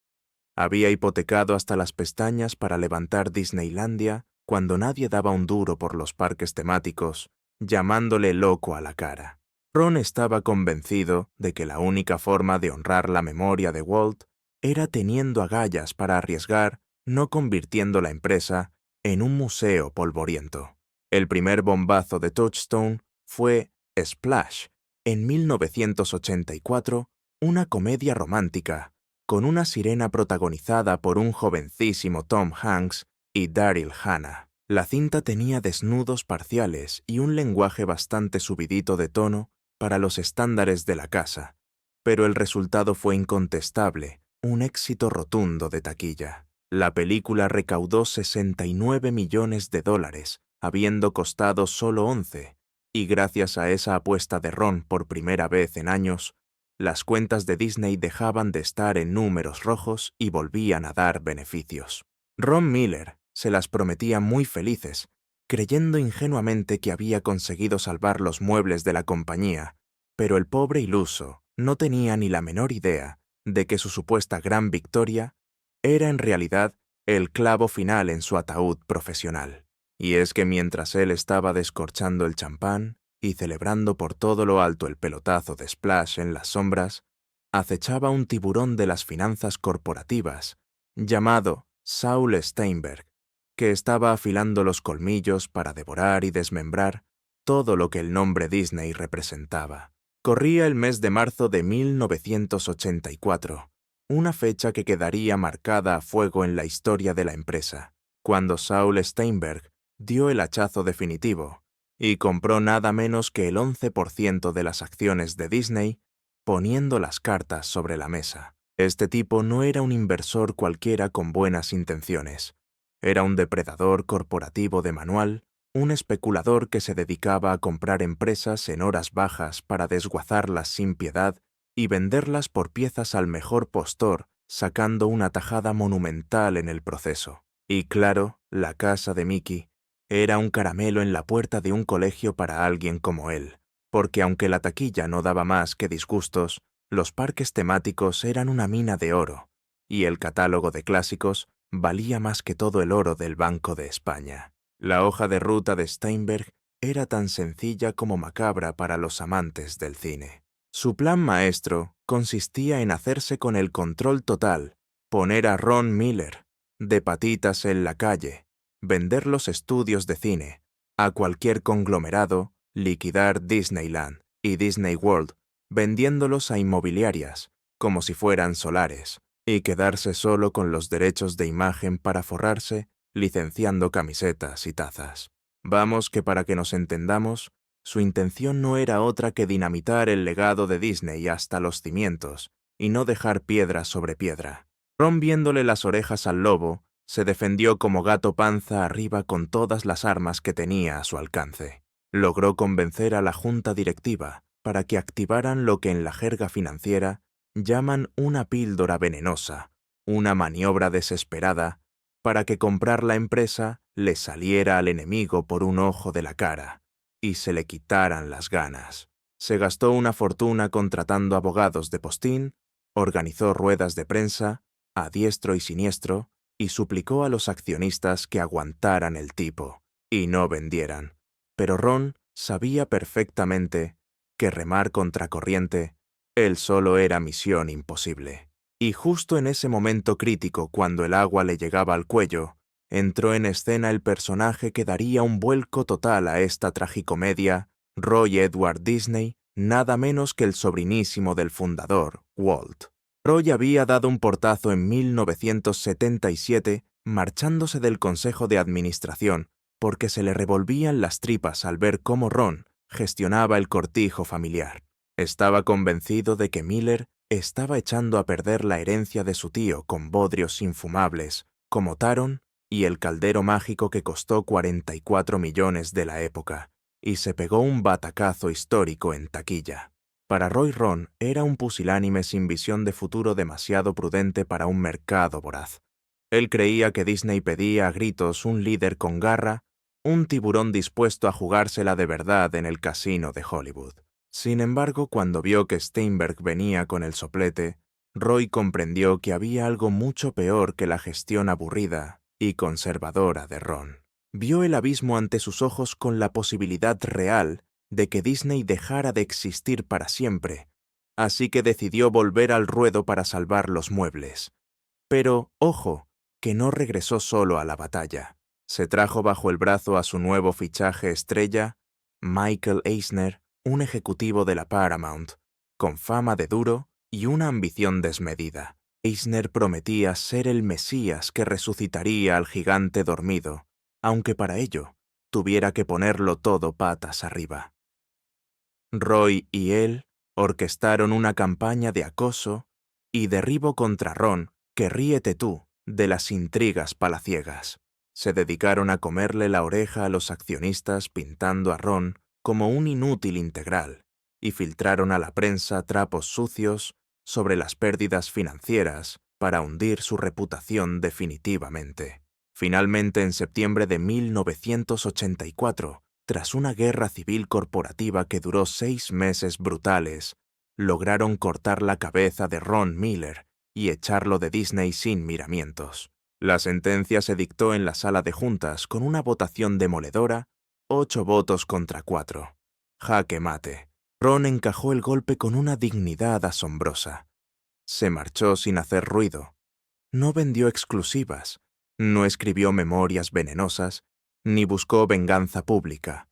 Había hipotecado hasta las pestañas para levantar Disneylandia cuando nadie daba un duro por los parques temáticos, llamándole loco a la cara. Ron estaba convencido de que la única forma de honrar la memoria de Walt era teniendo agallas para arriesgar, no convirtiendo la empresa en un museo polvoriento. El primer bombazo de Touchstone fue Splash, en 1984, una comedia romántica, con una sirena protagonizada por un jovencísimo Tom Hanks y Daryl Hannah. La cinta tenía desnudos parciales y un lenguaje bastante subidito de tono para los estándares de la casa, pero el resultado fue incontestable, un éxito rotundo de taquilla. La película recaudó $69 millones, habiendo costado solo 11, y gracias a esa apuesta de Ron por primera vez en años, las cuentas de Disney dejaban de estar en números rojos y volvían a dar beneficios. Ron Miller se las prometía muy felices, creyendo ingenuamente que había conseguido salvar los muebles de la compañía, pero el pobre iluso no tenía ni la menor idea de que su supuesta gran victoria era en realidad el clavo final en su ataúd profesional. Y es que mientras él estaba descorchando el champán y celebrando por todo lo alto el pelotazo de Splash en las sombras, acechaba un tiburón de las finanzas corporativas, llamado Saul Steinberg, que estaba afilando los colmillos para devorar y desmembrar todo lo que el nombre Disney representaba. Corría el mes de marzo de 1984, una fecha que quedaría marcada a fuego en la historia de la empresa, cuando Saul Steinberg dio el hachazo definitivo y compró nada menos que el 11% de las acciones de Disney, poniendo las cartas sobre la mesa. Este tipo no era un inversor cualquiera con buenas intenciones. Era un depredador corporativo de manual, un especulador que se dedicaba a comprar empresas en horas bajas para desguazarlas sin piedad y venderlas por piezas al mejor postor, sacando una tajada monumental en el proceso. Y claro, la casa de Mickey era un caramelo en la puerta de un colegio para alguien como él, porque aunque la taquilla no daba más que disgustos, los parques temáticos eran una mina de oro, y el catálogo de clásicos valía más que todo el oro del Banco de España. La hoja de ruta de Steinberg era tan sencilla como macabra para los amantes del cine. Su plan maestro consistía en hacerse con el control total, poner a Ron Miller de patitas en la calle, vender los estudios de cine a cualquier conglomerado, liquidar Disneyland y Disney World, vendiéndolos a inmobiliarias, como si fueran solares, y quedarse solo con los derechos de imagen para forrarse, licenciando camisetas y tazas. Vamos que para que nos entendamos, su intención no era otra que dinamitar el legado de Disney hasta los cimientos y no dejar piedra sobre piedra. Ron, viéndole las orejas al lobo, se defendió como gato panza arriba con todas las armas que tenía a su alcance. Logró convencer a la junta directiva para que activaran lo que en la jerga financiera llaman una píldora venenosa, una maniobra desesperada para que comprar la empresa le saliera al enemigo por un ojo de la cara y se le quitaran las ganas. Se gastó una fortuna contratando abogados de postín, organizó ruedas de prensa, a diestro y siniestro, y suplicó a los accionistas que aguantaran el tipo y no vendieran. Pero Ron sabía perfectamente que remar contracorriente, él solo era misión imposible. Y justo en ese momento crítico, cuando el agua le llegaba al cuello, entró en escena el personaje que daría un vuelco total a esta tragicomedia, Roy Edward Disney, nada menos que el sobrinísimo del fundador, Walt. Roy había dado un portazo en 1977, marchándose del consejo de administración, porque se le revolvían las tripas al ver cómo Ron gestionaba el cortijo familiar. Estaba convencido de que Miller estaba echando a perder la herencia de su tío con bodrios infumables, como Taron y el caldero mágico que costó 44 millones de la época, y se pegó un batacazo histórico en taquilla. Para Roy, Ron era un pusilánime sin visión de futuro demasiado prudente para un mercado voraz. Él creía que Disney pedía a gritos un líder con garra, un tiburón dispuesto a jugársela de verdad en el casino de Hollywood. Sin embargo, cuando vio que Steinberg venía con el soplete, Roy comprendió que había algo mucho peor que la gestión aburrida y conservadora de Ron. Vio el abismo ante sus ojos con la posibilidad real de que Disney dejara de existir para siempre, así que decidió volver al ruedo para salvar los muebles. Pero, ojo, que no regresó solo a la batalla. Se trajo bajo el brazo a su nuevo fichaje estrella, Michael Eisner, un ejecutivo de la Paramount, con fama de duro y una ambición desmedida. Eisner prometía ser el Mesías que resucitaría al gigante dormido, aunque para ello tuviera que ponerlo todo patas arriba. Roy y él orquestaron una campaña de acoso y derribo contra Ron, que ríete tú, de las intrigas palaciegas. Se dedicaron a comerle la oreja a los accionistas pintando a Ron como un inútil integral y filtraron a la prensa trapos sucios sobre las pérdidas financieras para hundir su reputación definitivamente. Finalmente, en septiembre de 1984, tras una guerra civil corporativa que duró 6 meses brutales, lograron cortar la cabeza de Ron Miller y echarlo de Disney sin miramientos. La sentencia se dictó en la sala de juntas con una votación demoledora, 8 votos contra 4. Jaque mate. Ron encajó el golpe con una dignidad asombrosa. Se marchó sin hacer ruido. No vendió exclusivas, no escribió memorias venenosas, ni buscó venganza pública.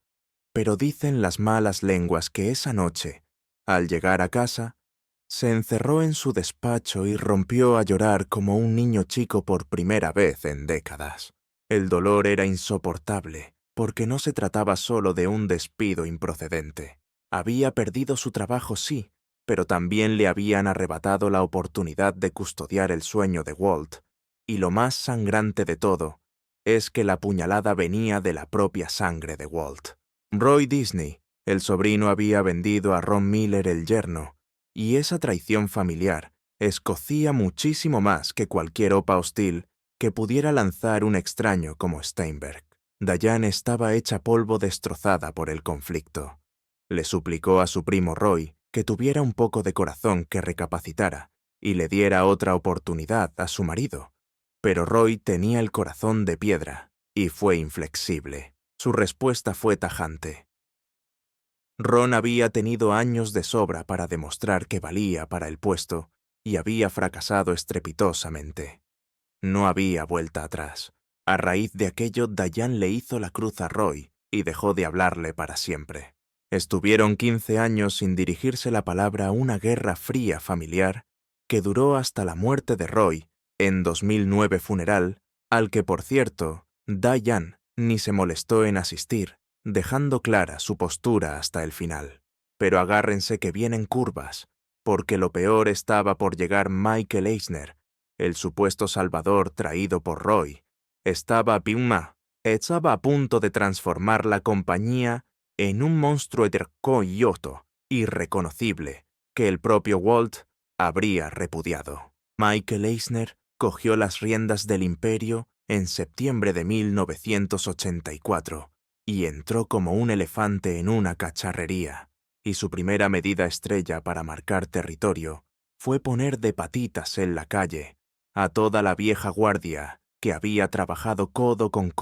Pero dicen las malas lenguas que esa noche, al llegar a casa, se encerró en su despacho y rompió a llorar como un niño chico por primera vez en décadas. El dolor era insoportable, porque no se trataba solo de un despido improcedente. Había perdido su trabajo, sí, pero también le habían arrebatado la oportunidad de custodiar el sueño de Walt, y lo más sangrante de todo es que la puñalada venía de la propia sangre de Walt. Roy Disney, el sobrino, había vendido a Ron Miller el yerno, y esa traición familiar escocía muchísimo más que cualquier OPA hostil que pudiera lanzar un extraño como Steinberg. Diane estaba hecha polvo, destrozada por el conflicto. Le suplicó a su primo Roy que tuviera un poco de corazón, que recapacitara y le diera otra oportunidad a su marido. Pero Roy tenía el corazón de piedra y fue inflexible. Su respuesta fue tajante. Ron había tenido años de sobra para demostrar que valía para el puesto y había fracasado estrepitosamente. No había vuelta atrás. A raíz de aquello, Diane le hizo la cruz a Roy y dejó de hablarle para siempre. Estuvieron 15 años sin dirigirse la palabra a una guerra fría familiar que duró hasta la muerte de Roy en 2009, funeral al que, por cierto, Diane ni se molestó en asistir, dejando clara su postura hasta el final. Pero agárrense que vienen curvas, porque lo peor estaba por llegar. Michael Eisner, el supuesto salvador traído por Roy, estaba a punto de transformar la compañía en un monstruo etercoyoto irreconocible que el propio Walt habría repudiado. Michael Eisner cogió las riendas del imperio en septiembre de 1984 y entró como un elefante en una cacharrería, y su primera medida estrella para marcar territorio fue poner de patitas en la calle a toda la vieja guardia que había trabajado codo con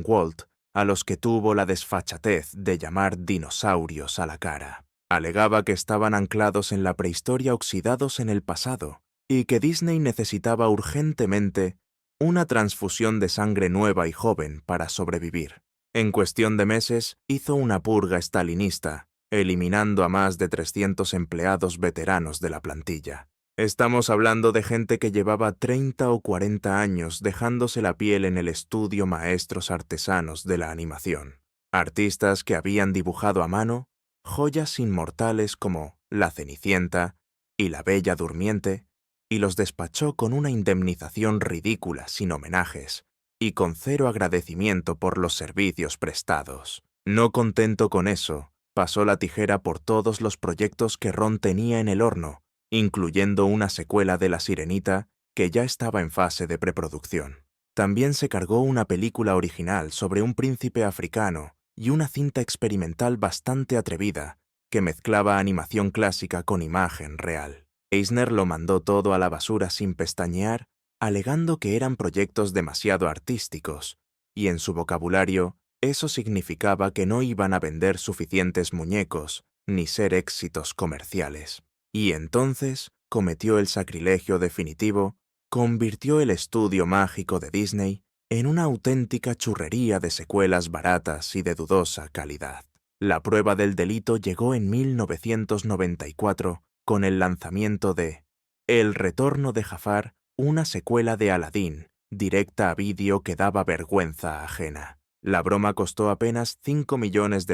Walt, a los que tuvo la desfachatez de llamar dinosaurios a la cara. Alegaba que estaban anclados en la prehistoria, oxidados en el pasado, y que Disney necesitaba urgentemente una transfusión de sangre nueva y joven para sobrevivir. En cuestión de meses, hizo una purga stalinista, eliminando a más de 300 empleados veteranos de la plantilla. Estamos hablando de gente que llevaba 30 o 40 años dejándose la piel en el estudio, maestros artesanos de la animación. Artistas que habían dibujado a mano joyas inmortales como La Cenicienta y La Bella Durmiente, y los despachó con una indemnización ridícula, sin homenajes, y con cero agradecimiento por los servicios prestados. No contento con eso, pasó la tijera por todos los proyectos que Ron tenía en el horno, incluyendo una secuela de La Sirenita que ya estaba en fase de preproducción. También se cargó una película original sobre un príncipe africano y una cinta experimental bastante atrevida que mezclaba animación clásica con imagen real. Eisner lo mandó todo a la basura sin pestañear, alegando que eran proyectos demasiado artísticos, y en su vocabulario eso significaba que no iban a vender suficientes muñecos ni ser éxitos comerciales. Y entonces cometió el sacrilegio definitivo, convirtió el estudio mágico de Disney en una auténtica churrería de secuelas baratas y de dudosa calidad. La prueba del delito llegó en 1994 con el lanzamiento de El retorno de Jafar, una secuela de Aladdin, directa a vídeo que daba vergüenza ajena. La broma costó apenas $5 millones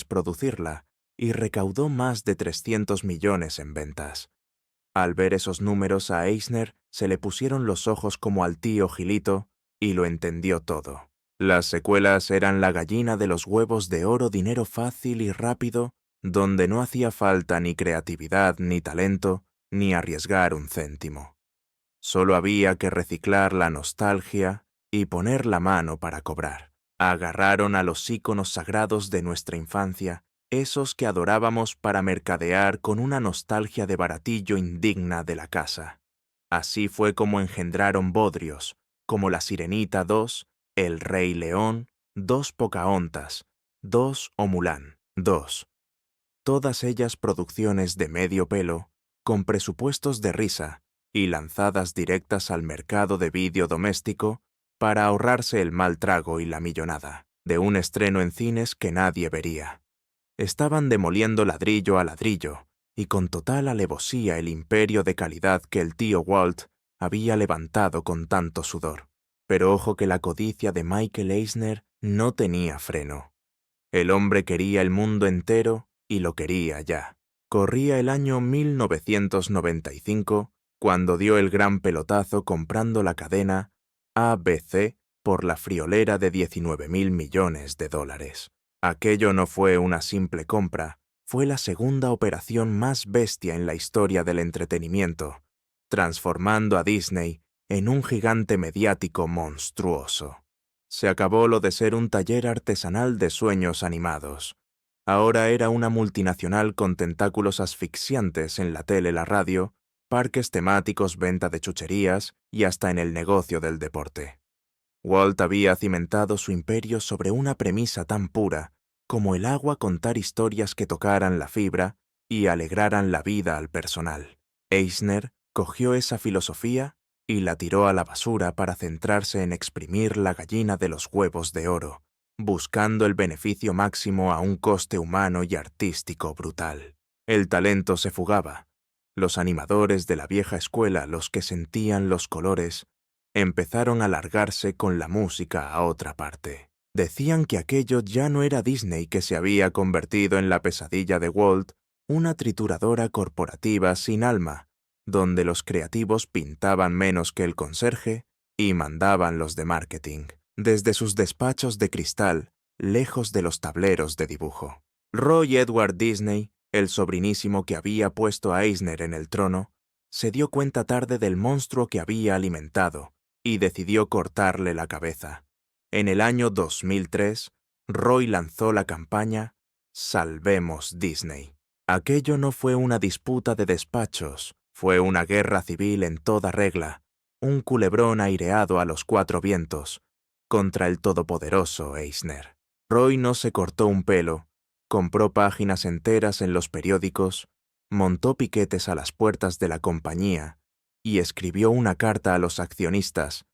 producirla y recaudó más de 300 millones en ventas. Al ver esos números a Eisner se le pusieron los ojos como al tío Gilito y lo entendió todo. Las secuelas eran la gallina de los huevos de oro, dinero fácil y rápido, donde no hacía falta ni creatividad ni talento, ni arriesgar un céntimo. Solo había que reciclar la nostalgia y poner la mano para cobrar. Agarraron a los íconos sagrados de nuestra infancia, esos que adorábamos, para mercadear con una nostalgia de baratillo indigna de la casa. Así fue como engendraron bodrios, como La Sirenita 2, El Rey León, 2 Pocahontas, 2 o Mulan, 2. Todas ellas producciones de medio pelo, con presupuestos de risa y lanzadas directas al mercado de vídeo doméstico para ahorrarse el mal trago y la millonada de un estreno en cines que nadie vería. Estaban demoliendo ladrillo a ladrillo y con total alevosía el imperio de calidad que el tío Walt había levantado con tanto sudor. Pero ojo que la codicia de Michael Eisner no tenía freno. El hombre quería el mundo entero y lo quería ya. Corría el año 1995 cuando dio el gran pelotazo comprando la cadena ABC por la friolera de $19.000 millones. Aquello no fue una simple compra, fue la segunda operación más bestia en la historia del entretenimiento, transformando a Disney en un gigante mediático monstruoso. Se acabó lo de ser un taller artesanal de sueños animados. Ahora era una multinacional con tentáculos asfixiantes en la tele, la radio, parques temáticos, venta de chucherías y hasta en el negocio del deporte. Walt había cimentado su imperio sobre una premisa tan pura como el agua: contar historias que tocaran la fibra y alegraran la vida al personal. Eisner cogió esa filosofía y la tiró a la basura para centrarse en exprimir la gallina de los huevos de oro, buscando el beneficio máximo a un coste humano y artístico brutal. El talento se fugaba. Los animadores de la vieja escuela, los que sentían los colores, empezaron a largarse con la música a otra parte. Decían que aquello ya no era Disney, que se había convertido en la pesadilla de Walt, una trituradora corporativa sin alma, donde los creativos pintaban menos que el conserje y mandaban los de marketing, desde sus despachos de cristal, lejos de los tableros de dibujo. Roy Edward Disney, el sobrinísimo que había puesto a Eisner en el trono, se dio cuenta tarde del monstruo que había alimentado y decidió cortarle la cabeza. En el año 2003, Roy lanzó la campaña Salvemos Disney. Aquello no fue una disputa de despachos, fue una guerra civil en toda regla, un culebrón aireado a los 4 vientos, contra el todopoderoso Eisner. Roy no se cortó un pelo, compró páginas enteras en los periódicos, montó piquetes a las puertas de la compañía y escribió una carta a los accionistas,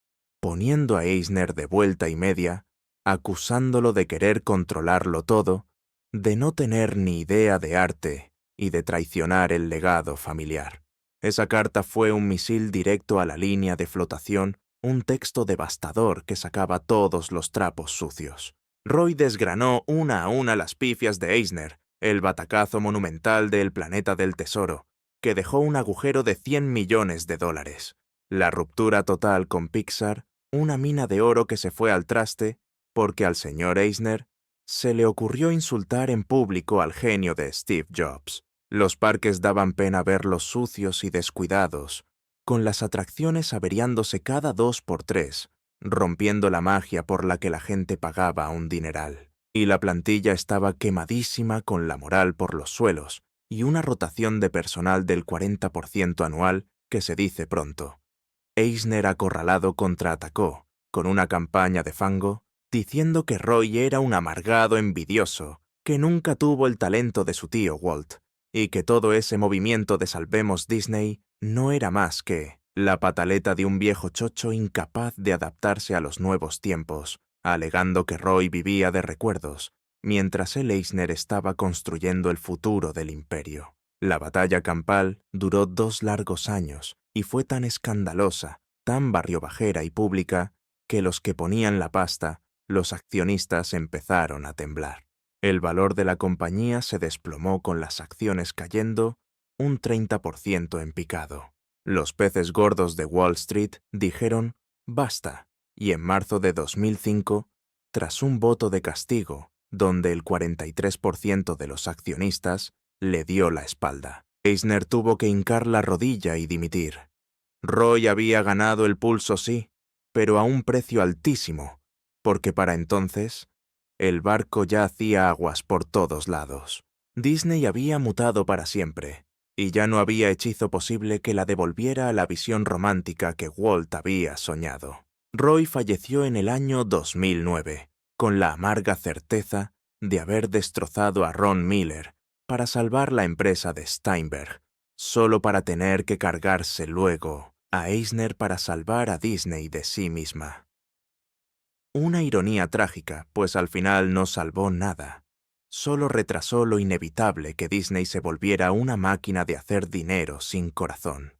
poniendo a Eisner de vuelta y media, acusándolo de querer controlarlo todo, de no tener ni idea de arte y de traicionar el legado familiar. Esa carta fue un misil directo a la línea de flotación, un texto devastador que sacaba todos los trapos sucios. Roy desgranó una a una las pifias de Eisner, el batacazo monumental de El Planeta del Tesoro, que dejó un agujero de $100 millones, la ruptura total con Pixar, una mina de oro que se fue al traste porque al señor Eisner se le ocurrió insultar en público al genio de Steve Jobs. Los parques daban pena verlos sucios y descuidados, con las atracciones averiándose cada 2 por 3, rompiendo la magia por la que la gente pagaba un dineral. Y la plantilla estaba quemadísima, con la moral por los suelos y una rotación de personal del 40% anual, que se dice pronto. Eisner, acorralado, contraatacó, con una campaña de fango, diciendo que Roy era un amargado envidioso, que nunca tuvo el talento de su tío Walt, y que todo ese movimiento de Salvemos Disney no era más que la pataleta de un viejo chocho incapaz de adaptarse a los nuevos tiempos, alegando que Roy vivía de recuerdos, mientras él Eisner estaba construyendo el futuro del imperio. La batalla campal duró 2 largos años y fue tan escandalosa, tan barriobajera y pública, que los que ponían la pasta, los accionistas, empezaron a temblar. El valor de la compañía se desplomó con las acciones cayendo un 30% en picado. Los peces gordos de Wall Street dijeron «basta», y en marzo de 2005, tras un voto de castigo, donde el 43% de los accionistas le dio la espalda, Eisner tuvo que hincar la rodilla y dimitir. Roy había ganado el pulso, sí, pero a un precio altísimo, porque para entonces el barco ya hacía aguas por todos lados. Disney había mutado para siempre, y ya no había hechizo posible que la devolviera a la visión romántica que Walt había soñado. Roy falleció en el año 2009, con la amarga certeza de haber destrozado a Ron Miller para salvar la empresa de Steinberg, solo para tener que cargarse luego a Eisner para salvar a Disney de sí misma. Una ironía trágica, pues al final no salvó nada. Solo retrasó lo inevitable que Disney se volviera una máquina de hacer dinero sin corazón.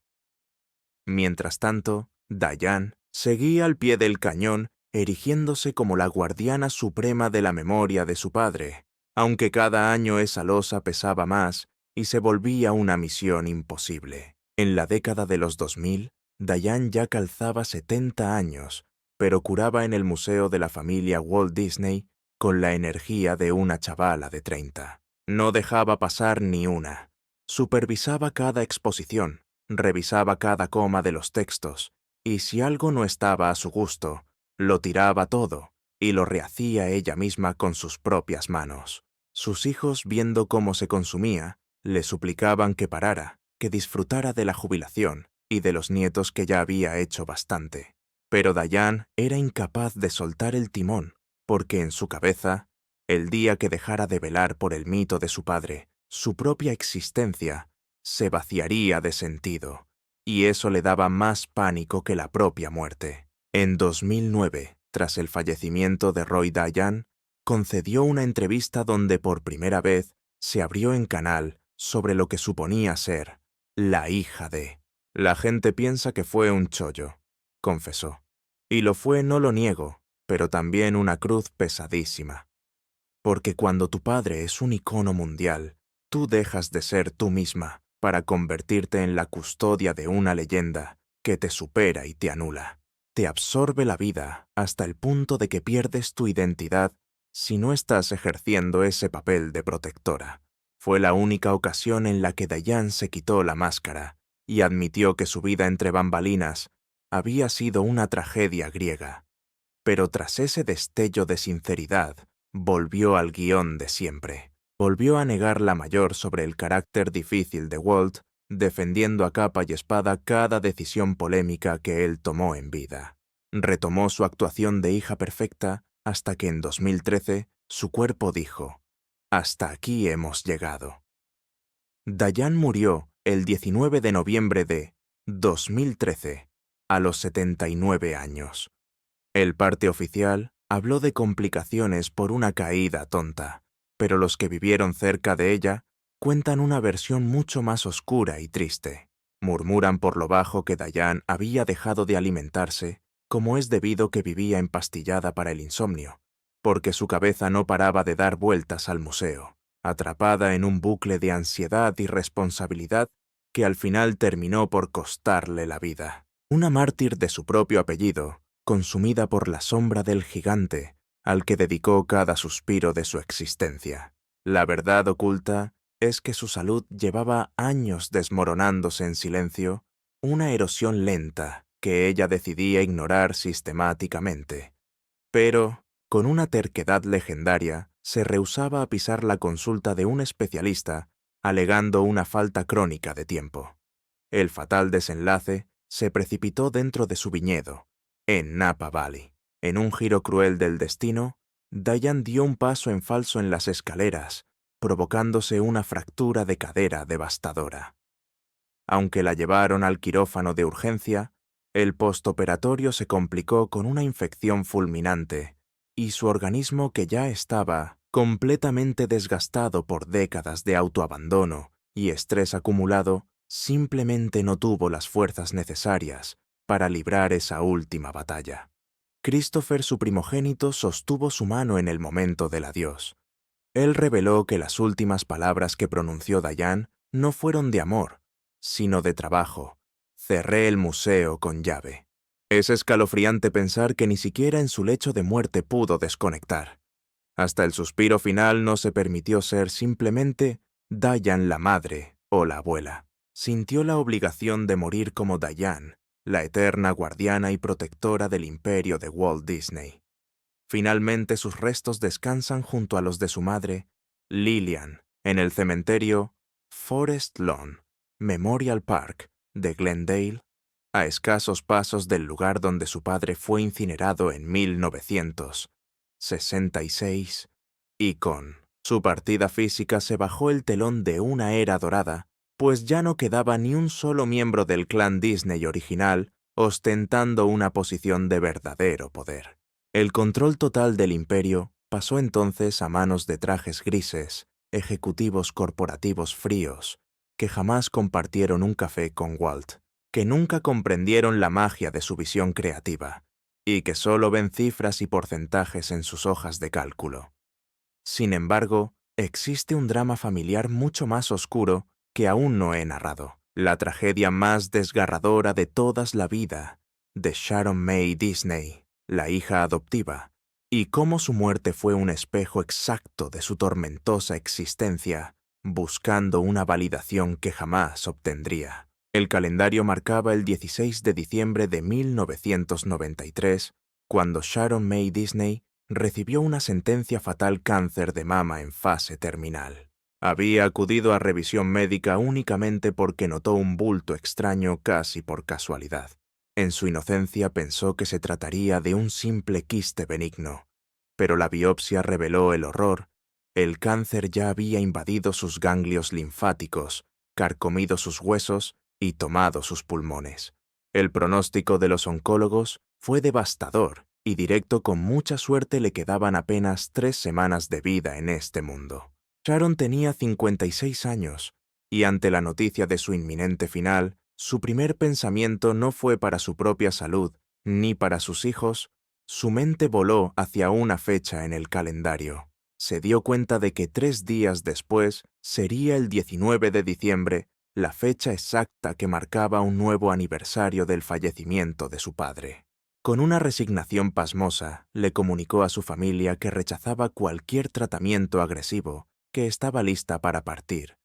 Mientras tanto, Diane seguía al pie del cañón, erigiéndose como la guardiana suprema de la memoria de su padre, aunque cada año esa losa pesaba más y se volvía una misión imposible. En la década de los 2000, Diane ya calzaba 70 años, pero curaba en el museo de la familia Walt Disney con la energía de una chavala de 30. No dejaba pasar ni una. Supervisaba cada exposición, revisaba cada coma de los textos, y si algo no estaba a su gusto, lo tiraba todo y lo rehacía ella misma con sus propias manos. Sus hijos, viendo cómo se consumía, le suplicaban que parara, que disfrutara de la jubilación y de los nietos que ya había hecho bastante. Pero Diane era incapaz de soltar el timón, porque en su cabeza, el día que dejara de velar por el mito de su padre, su propia existencia se vaciaría de sentido, y eso le daba más pánico que la propia muerte. En 2009, tras el fallecimiento de Roy Diane, concedió una entrevista donde por primera vez se abrió en canal sobre lo que suponía ser la hija de. La gente piensa que fue un chollo, confesó. Y lo fue, no lo niego, pero también una cruz pesadísima. Porque cuando tu padre es un icono mundial, tú dejas de ser tú misma para convertirte en la custodia de una leyenda que te supera y te anula. Te absorbe la vida hasta el punto de que pierdes tu identidad si no estás ejerciendo ese papel de protectora. Fue la única ocasión en la que Diane se quitó la máscara y admitió que su vida entre bambalinas había sido una tragedia griega. Pero tras ese destello de sinceridad, volvió al guión de siempre. Volvió a negar la mayor sobre el carácter difícil de Walt, defendiendo a capa y espada cada decisión polémica que él tomó en vida. Retomó su actuación de hija perfecta hasta que en 2013 su cuerpo dijo: «Hasta aquí hemos llegado». Diane murió el 19 de noviembre de 2013, a los 79 años. El parte oficial habló de complicaciones por una caída tonta, pero los que vivieron cerca de ella cuentan una versión mucho más oscura y triste. Murmuran por lo bajo que Diane había dejado de alimentarse, como es debido que vivía empastillada para el insomnio, porque su cabeza no paraba de dar vueltas al museo, atrapada en un bucle de ansiedad y responsabilidad que al final terminó por costarle la vida. Una mártir de su propio apellido, consumida por la sombra del gigante al que dedicó cada suspiro de su existencia. La verdad oculta es que su salud llevaba años desmoronándose en silencio, una erosión lenta que ella decidía ignorar sistemáticamente. Pero, con una terquedad legendaria, se rehusaba a pisar la consulta de un especialista, alegando una falta crónica de tiempo. El fatal desenlace se precipitó dentro de su viñedo, en Napa Valley. En un giro cruel del destino, Diane dio un paso en falso en las escaleras, provocándose una fractura de cadera devastadora. Aunque la llevaron al quirófano de urgencia, el postoperatorio se complicó con una infección fulminante, y su organismo, que ya estaba completamente desgastado por décadas de autoabandono y estrés acumulado, simplemente no tuvo las fuerzas necesarias para librar esa última batalla. Christopher, su primogénito, sostuvo su mano en el momento del adiós. Él reveló que las últimas palabras que pronunció Diane no fueron de amor, sino de trabajo. Cerré el museo con llave. Es escalofriante pensar que ni siquiera en su lecho de muerte pudo desconectar. Hasta el suspiro final no se permitió ser simplemente Diane la madre o la abuela. Sintió la obligación de morir como Diane, la eterna guardiana y protectora del imperio de Walt Disney. Finalmente sus restos descansan junto a los de su madre, Lillian, en el cementerio Forest Lawn Memorial Park de Glendale, a escasos pasos del lugar donde su padre fue incinerado en 1966, y con su partida física se bajó el telón de una era dorada, pues ya no quedaba ni un solo miembro del clan Disney original ostentando una posición de verdadero poder. El control total del imperio pasó entonces a manos de trajes grises, ejecutivos corporativos fríos, que jamás compartieron un café con Walt, que nunca comprendieron la magia de su visión creativa, y que solo ven cifras y porcentajes en sus hojas de cálculo. Sin embargo, existe un drama familiar mucho más oscuro que aún no he narrado, la tragedia más desgarradora de toda la vida de Sharon May Disney, la hija adoptiva, y cómo su muerte fue un espejo exacto de su tormentosa existencia, buscando una validación que jamás obtendría. El calendario marcaba el 16 de diciembre de 1993, cuando Sharon May Disney recibió una sentencia fatal: cáncer de mama en fase terminal. Había acudido a revisión médica únicamente porque notó un bulto extraño casi por casualidad. En su inocencia pensó que se trataría de un simple quiste benigno, pero la biopsia reveló el horror. El cáncer ya había invadido sus ganglios linfáticos, carcomido sus huesos y tomado sus pulmones. El pronóstico de los oncólogos fue devastador y directo. Con mucha suerte le quedaban apenas 3 semanas de vida en este mundo. Sharon tenía 56 años, y ante la noticia de su inminente final, su primer pensamiento no fue para su propia salud ni para sus hijos. Su mente voló hacia una fecha en el calendario. Se dio cuenta de que 3 días después sería el 19 de diciembre, la fecha exacta que marcaba un nuevo aniversario del fallecimiento de su padre. Con una resignación pasmosa, le comunicó a su familia que rechazaba cualquier tratamiento agresivo, que estaba lista para partir.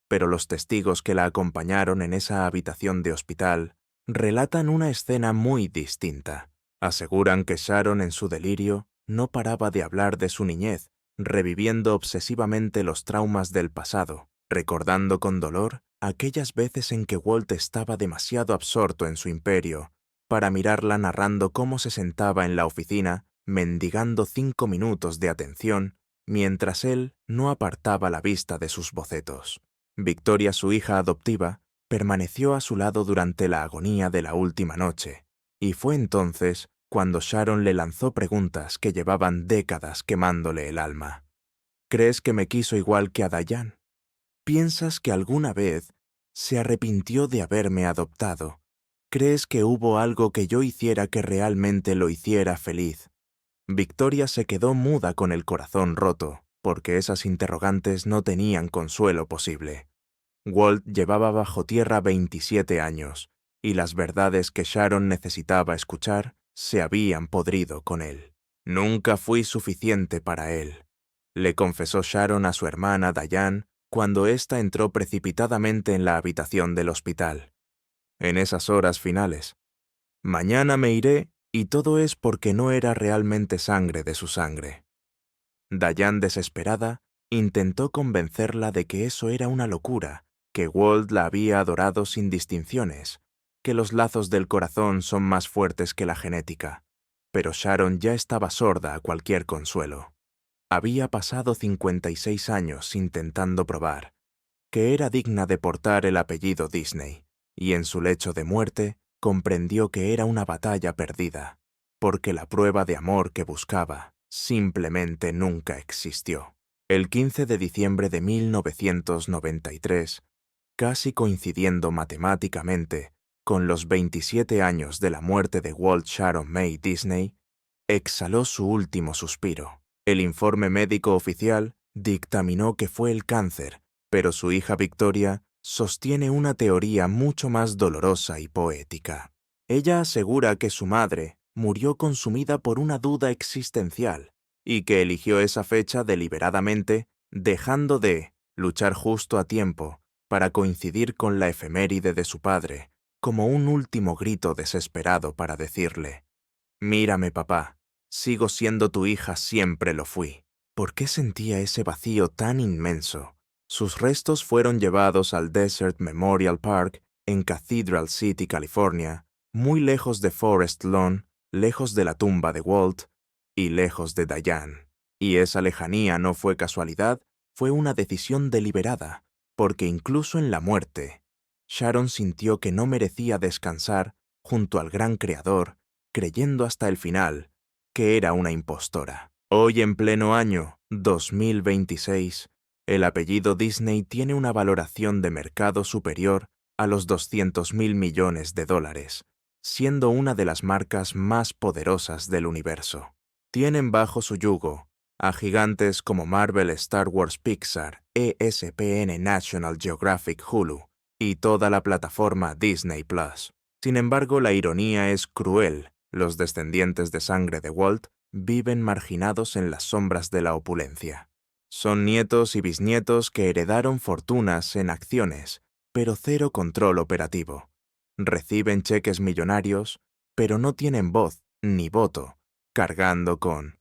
Pero los testigos que la acompañaron en esa habitación de hospital relatan una escena muy distinta. Aseguran que Sharon, en su delirio, no paraba de hablar de su niñez, reviviendo obsesivamente los traumas del pasado, recordando con dolor aquellas veces en que Walt estaba demasiado absorto en su imperio para mirarla, narrando cómo se sentaba en la oficina, mendigando 5 minutos de atención, mientras él no apartaba la vista de sus bocetos. Victoria, su hija adoptiva, permaneció a su lado durante la agonía de la última noche, y fue entonces cuando Sharon le lanzó preguntas que llevaban décadas quemándole el alma. ¿Crees que me quiso igual que a Diane? ¿Piensas que alguna vez se arrepintió de haberme adoptado? ¿Crees que hubo algo que yo hiciera que realmente lo hiciera feliz? Victoria se quedó muda con el corazón roto, porque esas interrogantes no tenían consuelo posible. Walt llevaba bajo tierra 27 años, y las verdades que Sharon necesitaba escuchar se habían podrido con él. Nunca fui suficiente para él, le confesó Sharon a su hermana Diane cuando ésta entró precipitadamente en la habitación del hospital. En esas horas finales, mañana me iré, y todo es porque no era realmente sangre de su sangre. Diane, desesperada, intentó convencerla de que eso era una locura, que Walt la había adorado sin distinciones, que los lazos del corazón son más fuertes que la genética. Pero Sharon ya estaba sorda a cualquier consuelo. Había pasado 56 años intentando probar que era digna de portar el apellido Disney, y en su lecho de muerte comprendió que era una batalla perdida, porque la prueba de amor que buscaba simplemente nunca existió. El 15 de diciembre de 1993, casi coincidiendo matemáticamente con los 27 años de la muerte de Walt Sharon May Disney, exhaló su último suspiro. El informe médico oficial dictaminó que fue el cáncer, pero su hija Victoria sostiene una teoría mucho más dolorosa y poética. Ella asegura que su madre murió consumida por una duda existencial y que eligió esa fecha deliberadamente, dejando de luchar justo a tiempo para coincidir con la efeméride de su padre, como un último grito desesperado para decirle: «Mírame, papá, sigo siendo tu hija, siempre lo fui». ¿Por qué sentía ese vacío tan inmenso? Sus restos fueron llevados al Desert Memorial Park en Cathedral City, California, muy lejos de Forest Lawn, lejos de la tumba de Walt y lejos de Diane. Y esa lejanía no fue casualidad, fue una decisión deliberada, porque incluso en la muerte, Sharon sintió que no merecía descansar junto al gran creador, creyendo hasta el final que era una impostora. Hoy, en pleno año 2026, el apellido Disney tiene una valoración de mercado superior a los 200.000 millones de dólares, siendo una de las marcas más poderosas del universo. Tienen bajo su yugo a gigantes como Marvel, Star Wars, Pixar, ESPN, National Geographic, Hulu y toda la plataforma Disney Plus. Sin embargo, la ironía es cruel. Los descendientes de sangre de Walt viven marginados en las sombras de la opulencia. Son nietos y bisnietos que heredaron fortunas en acciones, pero cero control operativo. Reciben cheques millonarios, pero no tienen voz ni voto, cargando con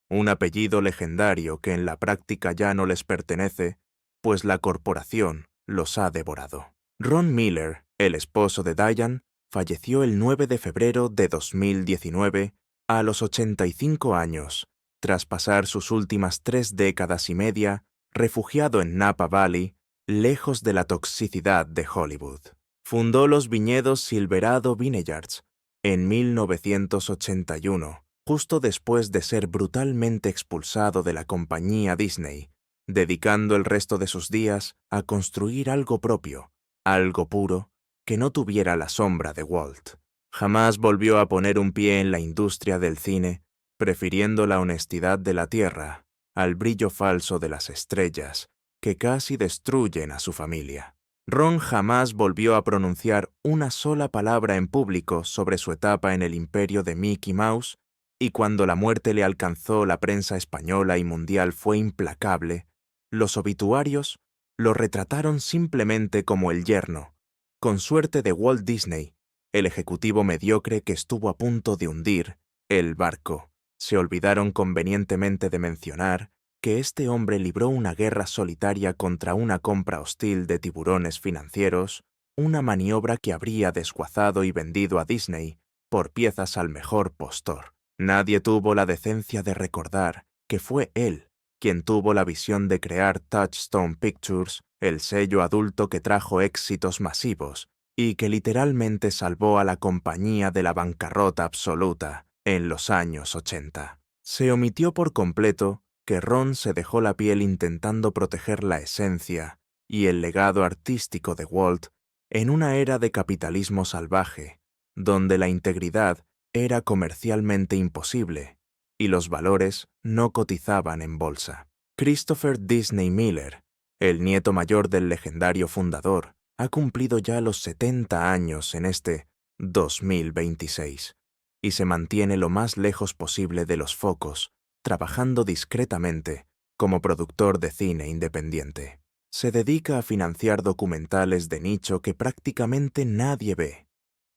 un apellido legendario que en la práctica ya no les pertenece, pues la corporación los ha devorado. Ron Miller, el esposo de Diane, falleció el 9 de febrero de 2019 a los 85 años, tras pasar sus últimas 3 décadas y media refugiado en Napa Valley, lejos de la toxicidad de Hollywood. Fundó los viñedos Silverado Vineyards en 1981, justo después de ser brutalmente expulsado de la compañía Disney, dedicando el resto de sus días a construir algo propio, algo puro, que no tuviera la sombra de Walt. Jamás volvió a poner un pie en la industria del cine, prefiriendo la honestidad de la tierra al brillo falso de las estrellas que casi destruyen a su familia. Ron jamás volvió a pronunciar una sola palabra en público sobre su etapa en el imperio de Mickey Mouse, y cuando la muerte le alcanzó, la prensa española y mundial fue implacable. Los obituarios lo retrataron simplemente como el yerno, con suerte, de Walt Disney, el ejecutivo mediocre que estuvo a punto de hundir el barco. Se olvidaron convenientemente de mencionar que este hombre libró una guerra solitaria contra una compra hostil de tiburones financieros, una maniobra que habría desguazado y vendido a Disney por piezas al mejor postor. Nadie tuvo la decencia de recordar que fue él quien tuvo la visión de crear Touchstone Pictures, el sello adulto que trajo éxitos masivos y que literalmente salvó a la compañía de la bancarrota absoluta en los años 80. Se omitió por completo que Ron se dejó la piel intentando proteger la esencia y el legado artístico de Walt en una era de capitalismo salvaje, donde la integridad era comercialmente imposible y los valores no cotizaban en bolsa. Christopher Disney Miller, el nieto mayor del legendario fundador, ha cumplido ya los 70 años en este 2026 y se mantiene lo más lejos posible de los focos, trabajando discretamente como productor de cine independiente. Se dedica a financiar documentales de nicho que prácticamente nadie ve,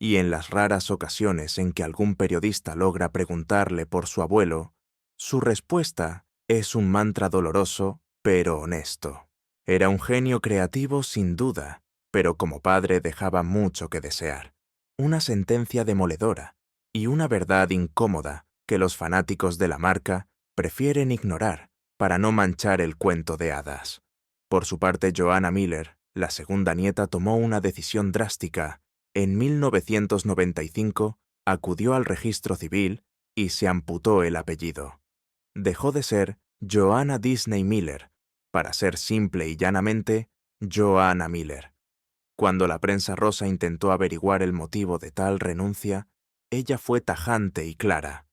y en las raras ocasiones en que algún periodista logra preguntarle por su abuelo, su respuesta es un mantra doloroso pero honesto. Era un genio creativo sin duda, pero como padre dejaba mucho que desear. Una sentencia demoledora y una verdad incómoda que los fanáticos de la marca prefieren ignorar para no manchar el cuento de hadas. Por su parte, Joanna Miller, la segunda nieta, tomó una decisión drástica En 1995 acudió al registro civil y se amputó el apellido. Dejó de ser Joanna Disney Miller, para ser simple y llanamente Joanna Miller. Cuando la prensa rosa intentó averiguar el motivo de tal renuncia, ella fue tajante y clara: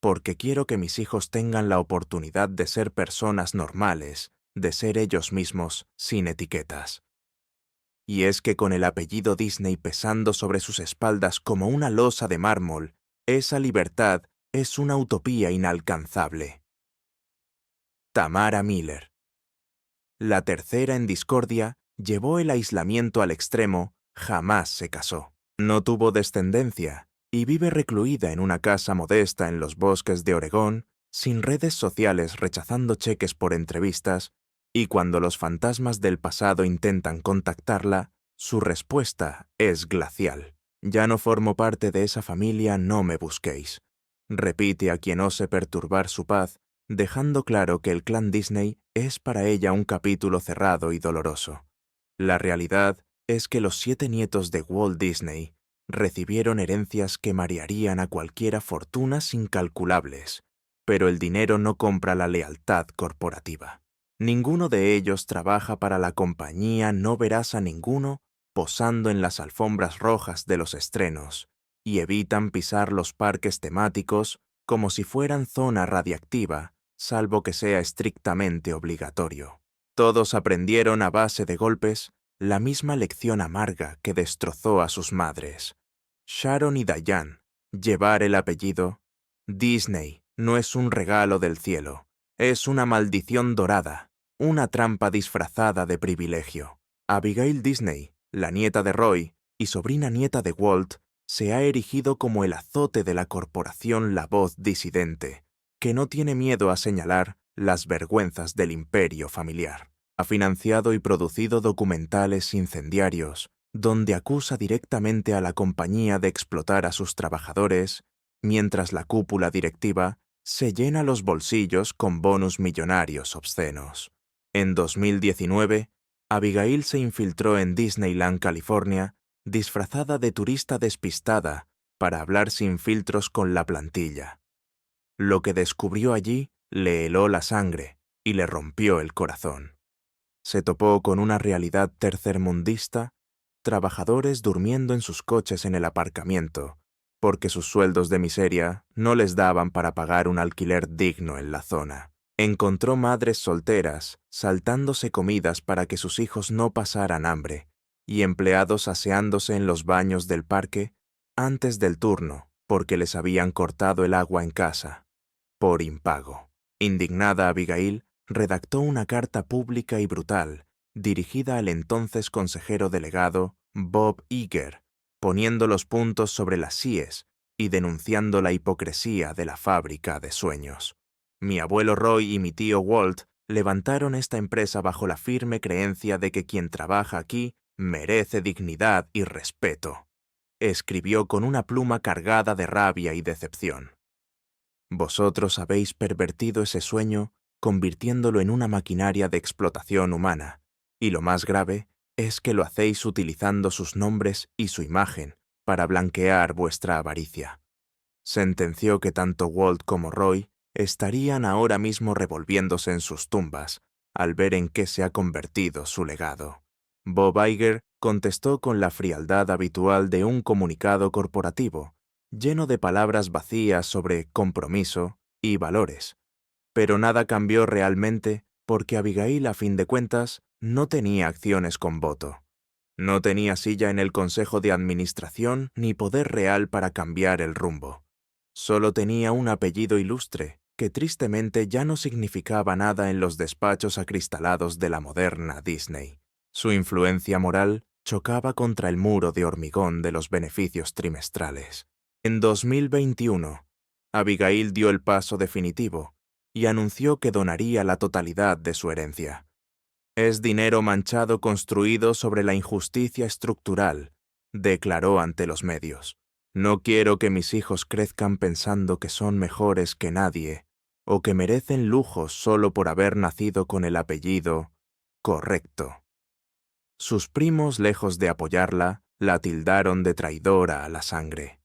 porque quiero que mis hijos tengan la oportunidad de ser personas normales, de ser ellos mismos, sin etiquetas. Y es que con el apellido Disney pesando sobre sus espaldas como una losa de mármol, esa libertad es una utopía inalcanzable. Tamara Miller. La tercera en discordia llevó el aislamiento al extremo, jamás se casó. No tuvo descendencia y vive recluida en una casa modesta en los bosques de Oregón, sin redes sociales, rechazando cheques por entrevistas, y cuando los fantasmas del pasado intentan contactarla, su respuesta es glacial: ya no formo parte de esa familia, no me busquéis. Repite a quien ose perturbar su paz, dejando claro que el clan Disney es para ella un capítulo cerrado y doloroso. La realidad es que los 7 nietos de Walt Disney recibieron herencias que marearían a cualquiera, fortunas incalculables, pero el dinero no compra la lealtad corporativa. Ninguno de ellos trabaja para la compañía, no verás a ninguno posando en las alfombras rojas de los estrenos, y evitan pisar los parques temáticos como si fueran zona radiactiva, salvo que sea estrictamente obligatorio. Todos aprendieron a base de golpes la misma lección amarga que destrozó a sus madres. Sharon y Diane, llevar el apellido Disney no es un regalo del cielo, es una maldición dorada, una trampa disfrazada de privilegio. Abigail Disney, la nieta de Roy y sobrina nieta de Walt, se ha erigido como el azote de la corporación, la voz disidente, que no tiene miedo a señalar las vergüenzas del imperio familiar. Ha financiado y producido documentales incendiarios, donde acusa directamente a la compañía de explotar a sus trabajadores, mientras la cúpula directiva se llena los bolsillos con bonus millonarios obscenos. En 2019, Abigail se infiltró en Disneyland, California, disfrazada de turista despistada, para hablar sin filtros con la plantilla. Lo que descubrió allí le heló la sangre y le rompió el corazón. Se topó con una realidad tercermundista: trabajadores durmiendo en sus coches en el aparcamiento, porque sus sueldos de miseria no les daban para pagar un alquiler digno en la zona. Encontró madres solteras saltándose comidas para que sus hijos no pasaran hambre, y empleados aseándose en los baños del parque antes del turno porque les habían cortado el agua en casa, por impago. Indignada, Abigail redactó una carta pública y brutal dirigida al entonces consejero delegado Bob Iger, poniendo los puntos sobre las íes y denunciando la hipocresía de la fábrica de sueños. Mi abuelo Roy y mi tío Walt levantaron esta empresa bajo la firme creencia de que quien trabaja aquí merece dignidad y respeto, escribió con una pluma cargada de rabia y decepción. Vosotros habéis pervertido ese sueño convirtiéndolo en una maquinaria de explotación humana, y lo más grave es que lo hacéis utilizando sus nombres y su imagen para blanquear vuestra avaricia. Sentenció que tanto Walt como Roy estarían ahora mismo revolviéndose en sus tumbas al ver en qué se ha convertido su legado. Bob Iger contestó con la frialdad habitual de un comunicado corporativo, lleno de palabras vacías sobre compromiso y valores. Pero nada cambió realmente porque Abigail, a fin de cuentas, no tenía acciones con voto. No tenía silla en el consejo de administración ni poder real para cambiar el rumbo. Solo tenía un apellido ilustre que tristemente ya no significaba nada en los despachos acristalados de la moderna Disney. Su influencia moral chocaba contra el muro de hormigón de los beneficios trimestrales. En 2021, Abigail dio el paso definitivo y anunció que donaría la totalidad de su herencia. Es dinero manchado construido sobre la injusticia estructural, declaró ante los medios. No quiero que mis hijos crezcan pensando que son mejores que nadie o que merecen lujos solo por haber nacido con el apellido correcto. Sus primos, lejos de apoyarla, la tildaron de traidora a la sangre.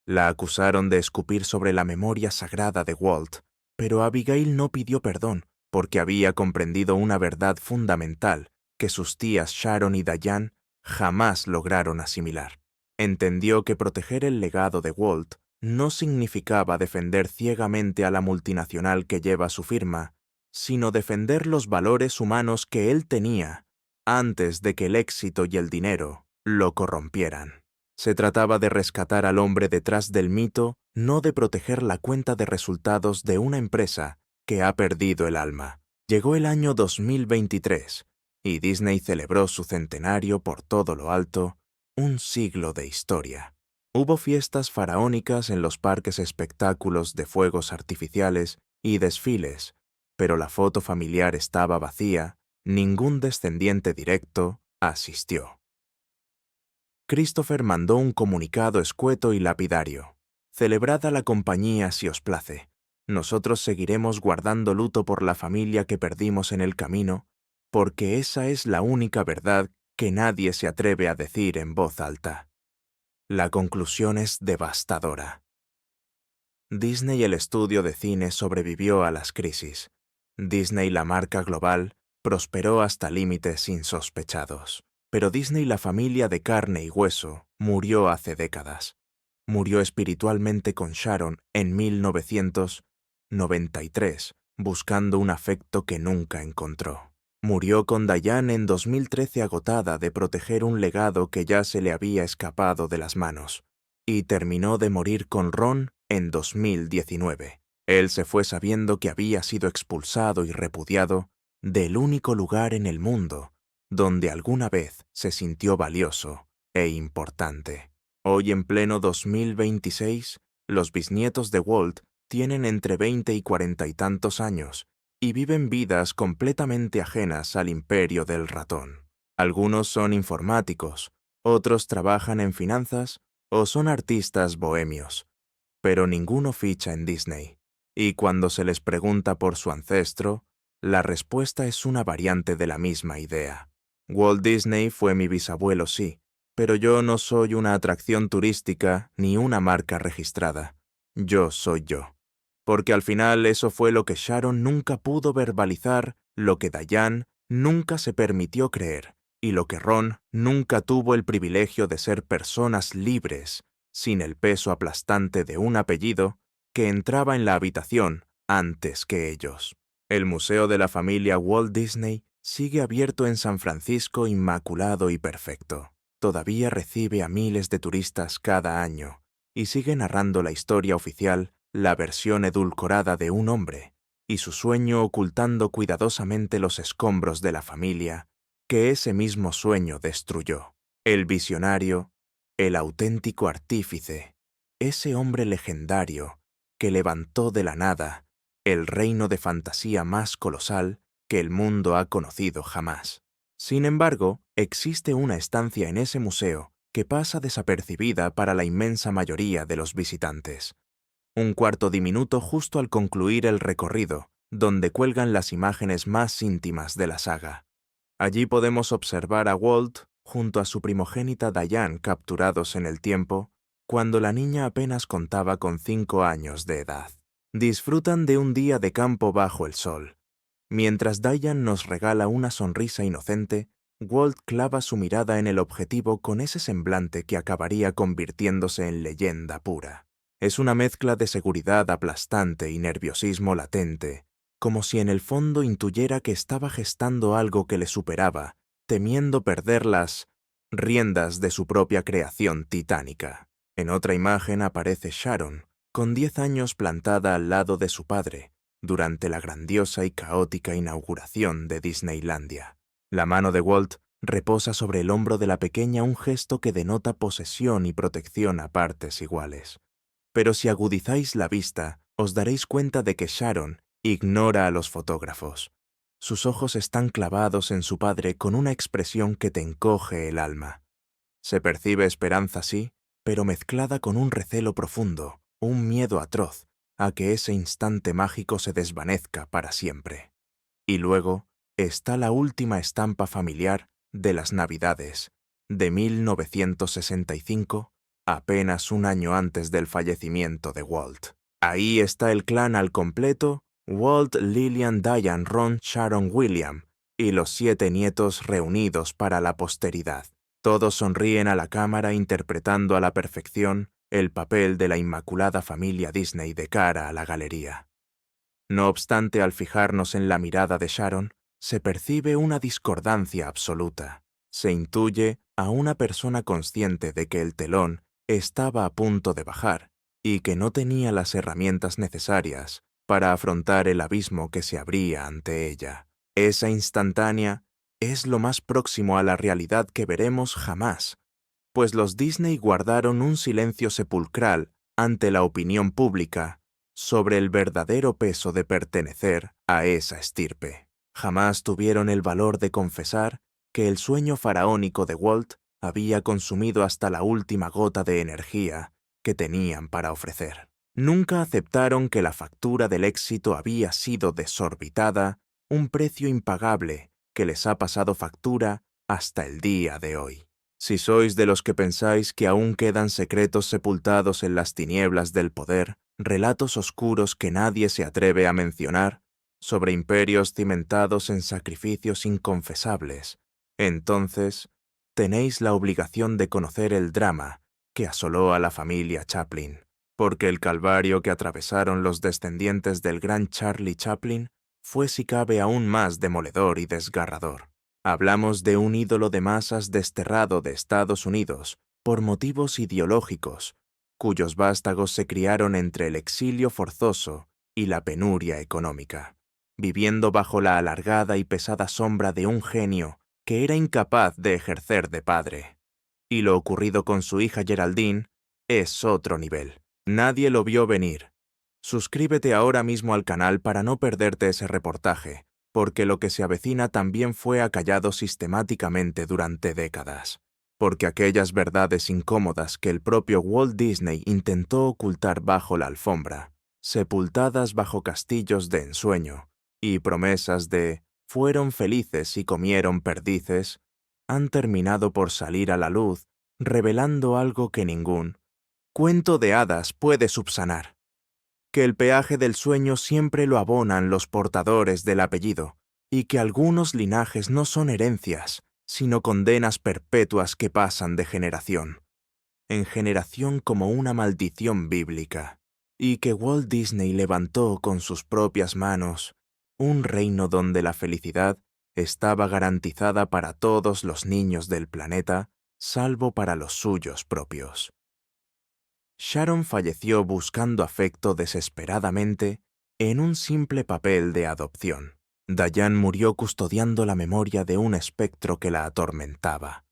La acusaron de escupir sobre la memoria sagrada de Walt, pero Abigail no pidió perdón porque había comprendido una verdad fundamental que sus tías Sharon y Diane jamás lograron asimilar. Entendió que proteger el legado de Walt no significaba defender ciegamente a la multinacional que lleva su firma, sino defender los valores humanos que él tenía antes de que el éxito y el dinero lo corrompieran. Se trataba de rescatar al hombre detrás del mito, no de proteger la cuenta de resultados de una empresa que ha perdido el alma. Llegó el año 2023 y Disney celebró su centenario por todo lo alto, un siglo de historia. Hubo fiestas faraónicas en los parques espectáculos de fuegos artificiales y desfiles, pero la foto familiar estaba vacía, ningún descendiente directo asistió. Christopher mandó un comunicado escueto y lapidario. Celebrad a la compañía si os place. Nosotros seguiremos guardando luto por la familia que perdimos en el camino, porque esa es la única verdad que nadie se atreve a decir en voz alta. La conclusión es devastadora. Disney, el estudio de cine, sobrevivió a las crisis. Disney, la marca global, prosperó hasta límites insospechados. Pero Disney, la familia de carne y hueso, murió hace décadas. Murió espiritualmente con Sharon en 1993, buscando un afecto que nunca encontró. Murió con Diane en 2013 agotada de proteger un legado que ya se le había escapado de las manos. Y terminó de morir con Ron en 2019. Él se fue sabiendo que había sido expulsado y repudiado del único lugar en el mundo donde alguna vez se sintió valioso e importante. Hoy, en pleno 2026, los bisnietos de Walt tienen entre 20 y 40 y tantos años y viven vidas completamente ajenas al imperio del ratón. Algunos son informáticos, otros trabajan en finanzas o son artistas bohemios, pero ninguno ficha en Disney. Y cuando se les pregunta por su ancestro, la respuesta es una variante de la misma idea. Walt Disney fue mi bisabuelo, sí, pero yo no soy una atracción turística ni una marca registrada. Yo soy yo. Porque al final eso fue lo que Sharon nunca pudo verbalizar, lo que Diane nunca se permitió creer, y lo que Ron nunca tuvo el privilegio de ser personas libres, sin el peso aplastante de un apellido que entraba en la habitación antes que ellos. El Museo de la Familia Walt Disney sigue abierto en San Francisco, inmaculado y perfecto. Todavía recibe a miles de turistas cada año y sigue narrando la historia oficial, la versión edulcorada de un hombre y su sueño ocultando cuidadosamente los escombros de la familia que ese mismo sueño destruyó. El visionario, el auténtico artífice, ese hombre legendario que levantó de la nada el reino de fantasía más colosal que el mundo ha conocido jamás. Sin embargo, existe una estancia en ese museo que pasa desapercibida para la inmensa mayoría de los visitantes. Un cuarto diminuto justo al concluir el recorrido, donde cuelgan las imágenes más íntimas de la saga. Allí podemos observar a Walt junto a su primogénita Diane capturados en el tiempo, cuando la niña apenas contaba con 5 años de edad. Disfrutan de un día de campo bajo el sol. Mientras Diane nos regala una sonrisa inocente, Walt clava su mirada en el objetivo con ese semblante que acabaría convirtiéndose en leyenda pura. Es una mezcla de seguridad aplastante y nerviosismo latente, como si en el fondo intuyera que estaba gestando algo que le superaba, temiendo perder las riendas de su propia creación titánica. En otra imagen aparece Sharon, con 10 años plantada al lado de su padre, durante la grandiosa y caótica inauguración de Disneylandia. La mano de Walt reposa sobre el hombro de la pequeña, un gesto que denota posesión y protección a partes iguales. Pero si agudizáis la vista, os daréis cuenta de que Sharon ignora a los fotógrafos. Sus ojos están clavados en su padre con una expresión que te encoge el alma. Se percibe esperanza, sí, pero mezclada con un recelo profundo, un miedo atroz a que ese instante mágico se desvanezca para siempre. Y luego está la última estampa familiar de las Navidades, de 1965, apenas un año antes del fallecimiento de Walt. Ahí está el clan al completo: Walt, Lillian, Diane, Ron, Sharon, William y los 7 nietos reunidos para la posteridad. Todos sonríen a la cámara interpretando a la perfección el papel de la inmaculada familia Disney de cara a la galería. No obstante, al fijarnos en la mirada de Sharon, se percibe una discordancia absoluta. Se intuye a una persona consciente de que el telón estaba a punto de bajar y que no tenía las herramientas necesarias para afrontar el abismo que se abría ante ella. Esa instantánea es lo más próximo a la realidad que veremos jamás, pues los Disney guardaron un silencio sepulcral ante la opinión pública sobre el verdadero peso de pertenecer a esa estirpe. Jamás tuvieron el valor de confesar que el sueño faraónico de Walt había consumido hasta la última gota de energía que tenían para ofrecer. Nunca aceptaron que la factura del éxito había sido desorbitada, un precio impagable que les ha pasado factura hasta el día de hoy. Si sois de los que pensáis que aún quedan secretos sepultados en las tinieblas del poder, relatos oscuros que nadie se atreve a mencionar, sobre imperios cimentados en sacrificios inconfesables, entonces tenéis la obligación de conocer el drama que asoló a la familia Chaplin, porque el calvario que atravesaron los descendientes del gran Charlie Chaplin fue si cabe aún más demoledor y desgarrador. Hablamos de un ídolo de masas desterrado de Estados Unidos por motivos ideológicos, cuyos vástagos se criaron entre el exilio forzoso y la penuria económica, viviendo bajo la alargada y pesada sombra de un genio que era incapaz de ejercer de padre. Y lo ocurrido con su hija Geraldine es otro nivel. Nadie lo vio venir. Suscríbete ahora mismo al canal para no perderte ese reportaje, porque lo que se avecina también fue acallado sistemáticamente durante décadas, porque aquellas verdades incómodas que el propio Walt Disney intentó ocultar bajo la alfombra, sepultadas bajo castillos de ensueño y promesas de «fueron felices y comieron perdices», han terminado por salir a la luz, revelando algo que ningún cuento de hadas puede subsanar: que el peaje del sueño siempre lo abonan los portadores del apellido, y que algunos linajes no son herencias, sino condenas perpetuas que pasan de generación en generación como una maldición bíblica, y que Walt Disney levantó con sus propias manos un reino donde la felicidad estaba garantizada para todos los niños del planeta, salvo para los suyos propios. Sharon falleció buscando afecto desesperadamente en un simple papel de adopción. Diane murió custodiando la memoria de un espectro que la atormentaba.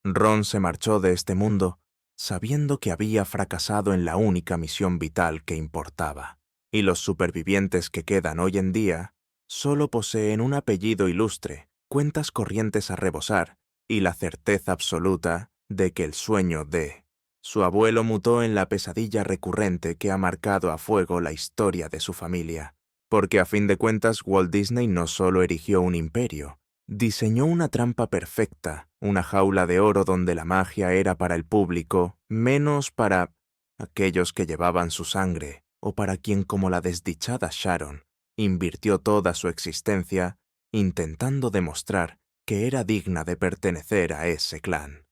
Ron se marchó de este mundo sabiendo que había fracasado en la única misión vital que importaba. Y los supervivientes que quedan hoy en día solo poseen un apellido ilustre, cuentas corrientes a rebosar y la certeza absoluta de que el sueño de su abuelo mutó en la pesadilla recurrente que ha marcado a fuego la historia de su familia. Porque a fin de cuentas Walt Disney no solo erigió un imperio, diseñó una trampa perfecta, una jaula de oro donde la magia era para el público, menos para aquellos que llevaban su sangre, o para quien, como la desdichada Sharon, invirtió toda su existencia intentando demostrar que era digna de pertenecer a ese clan.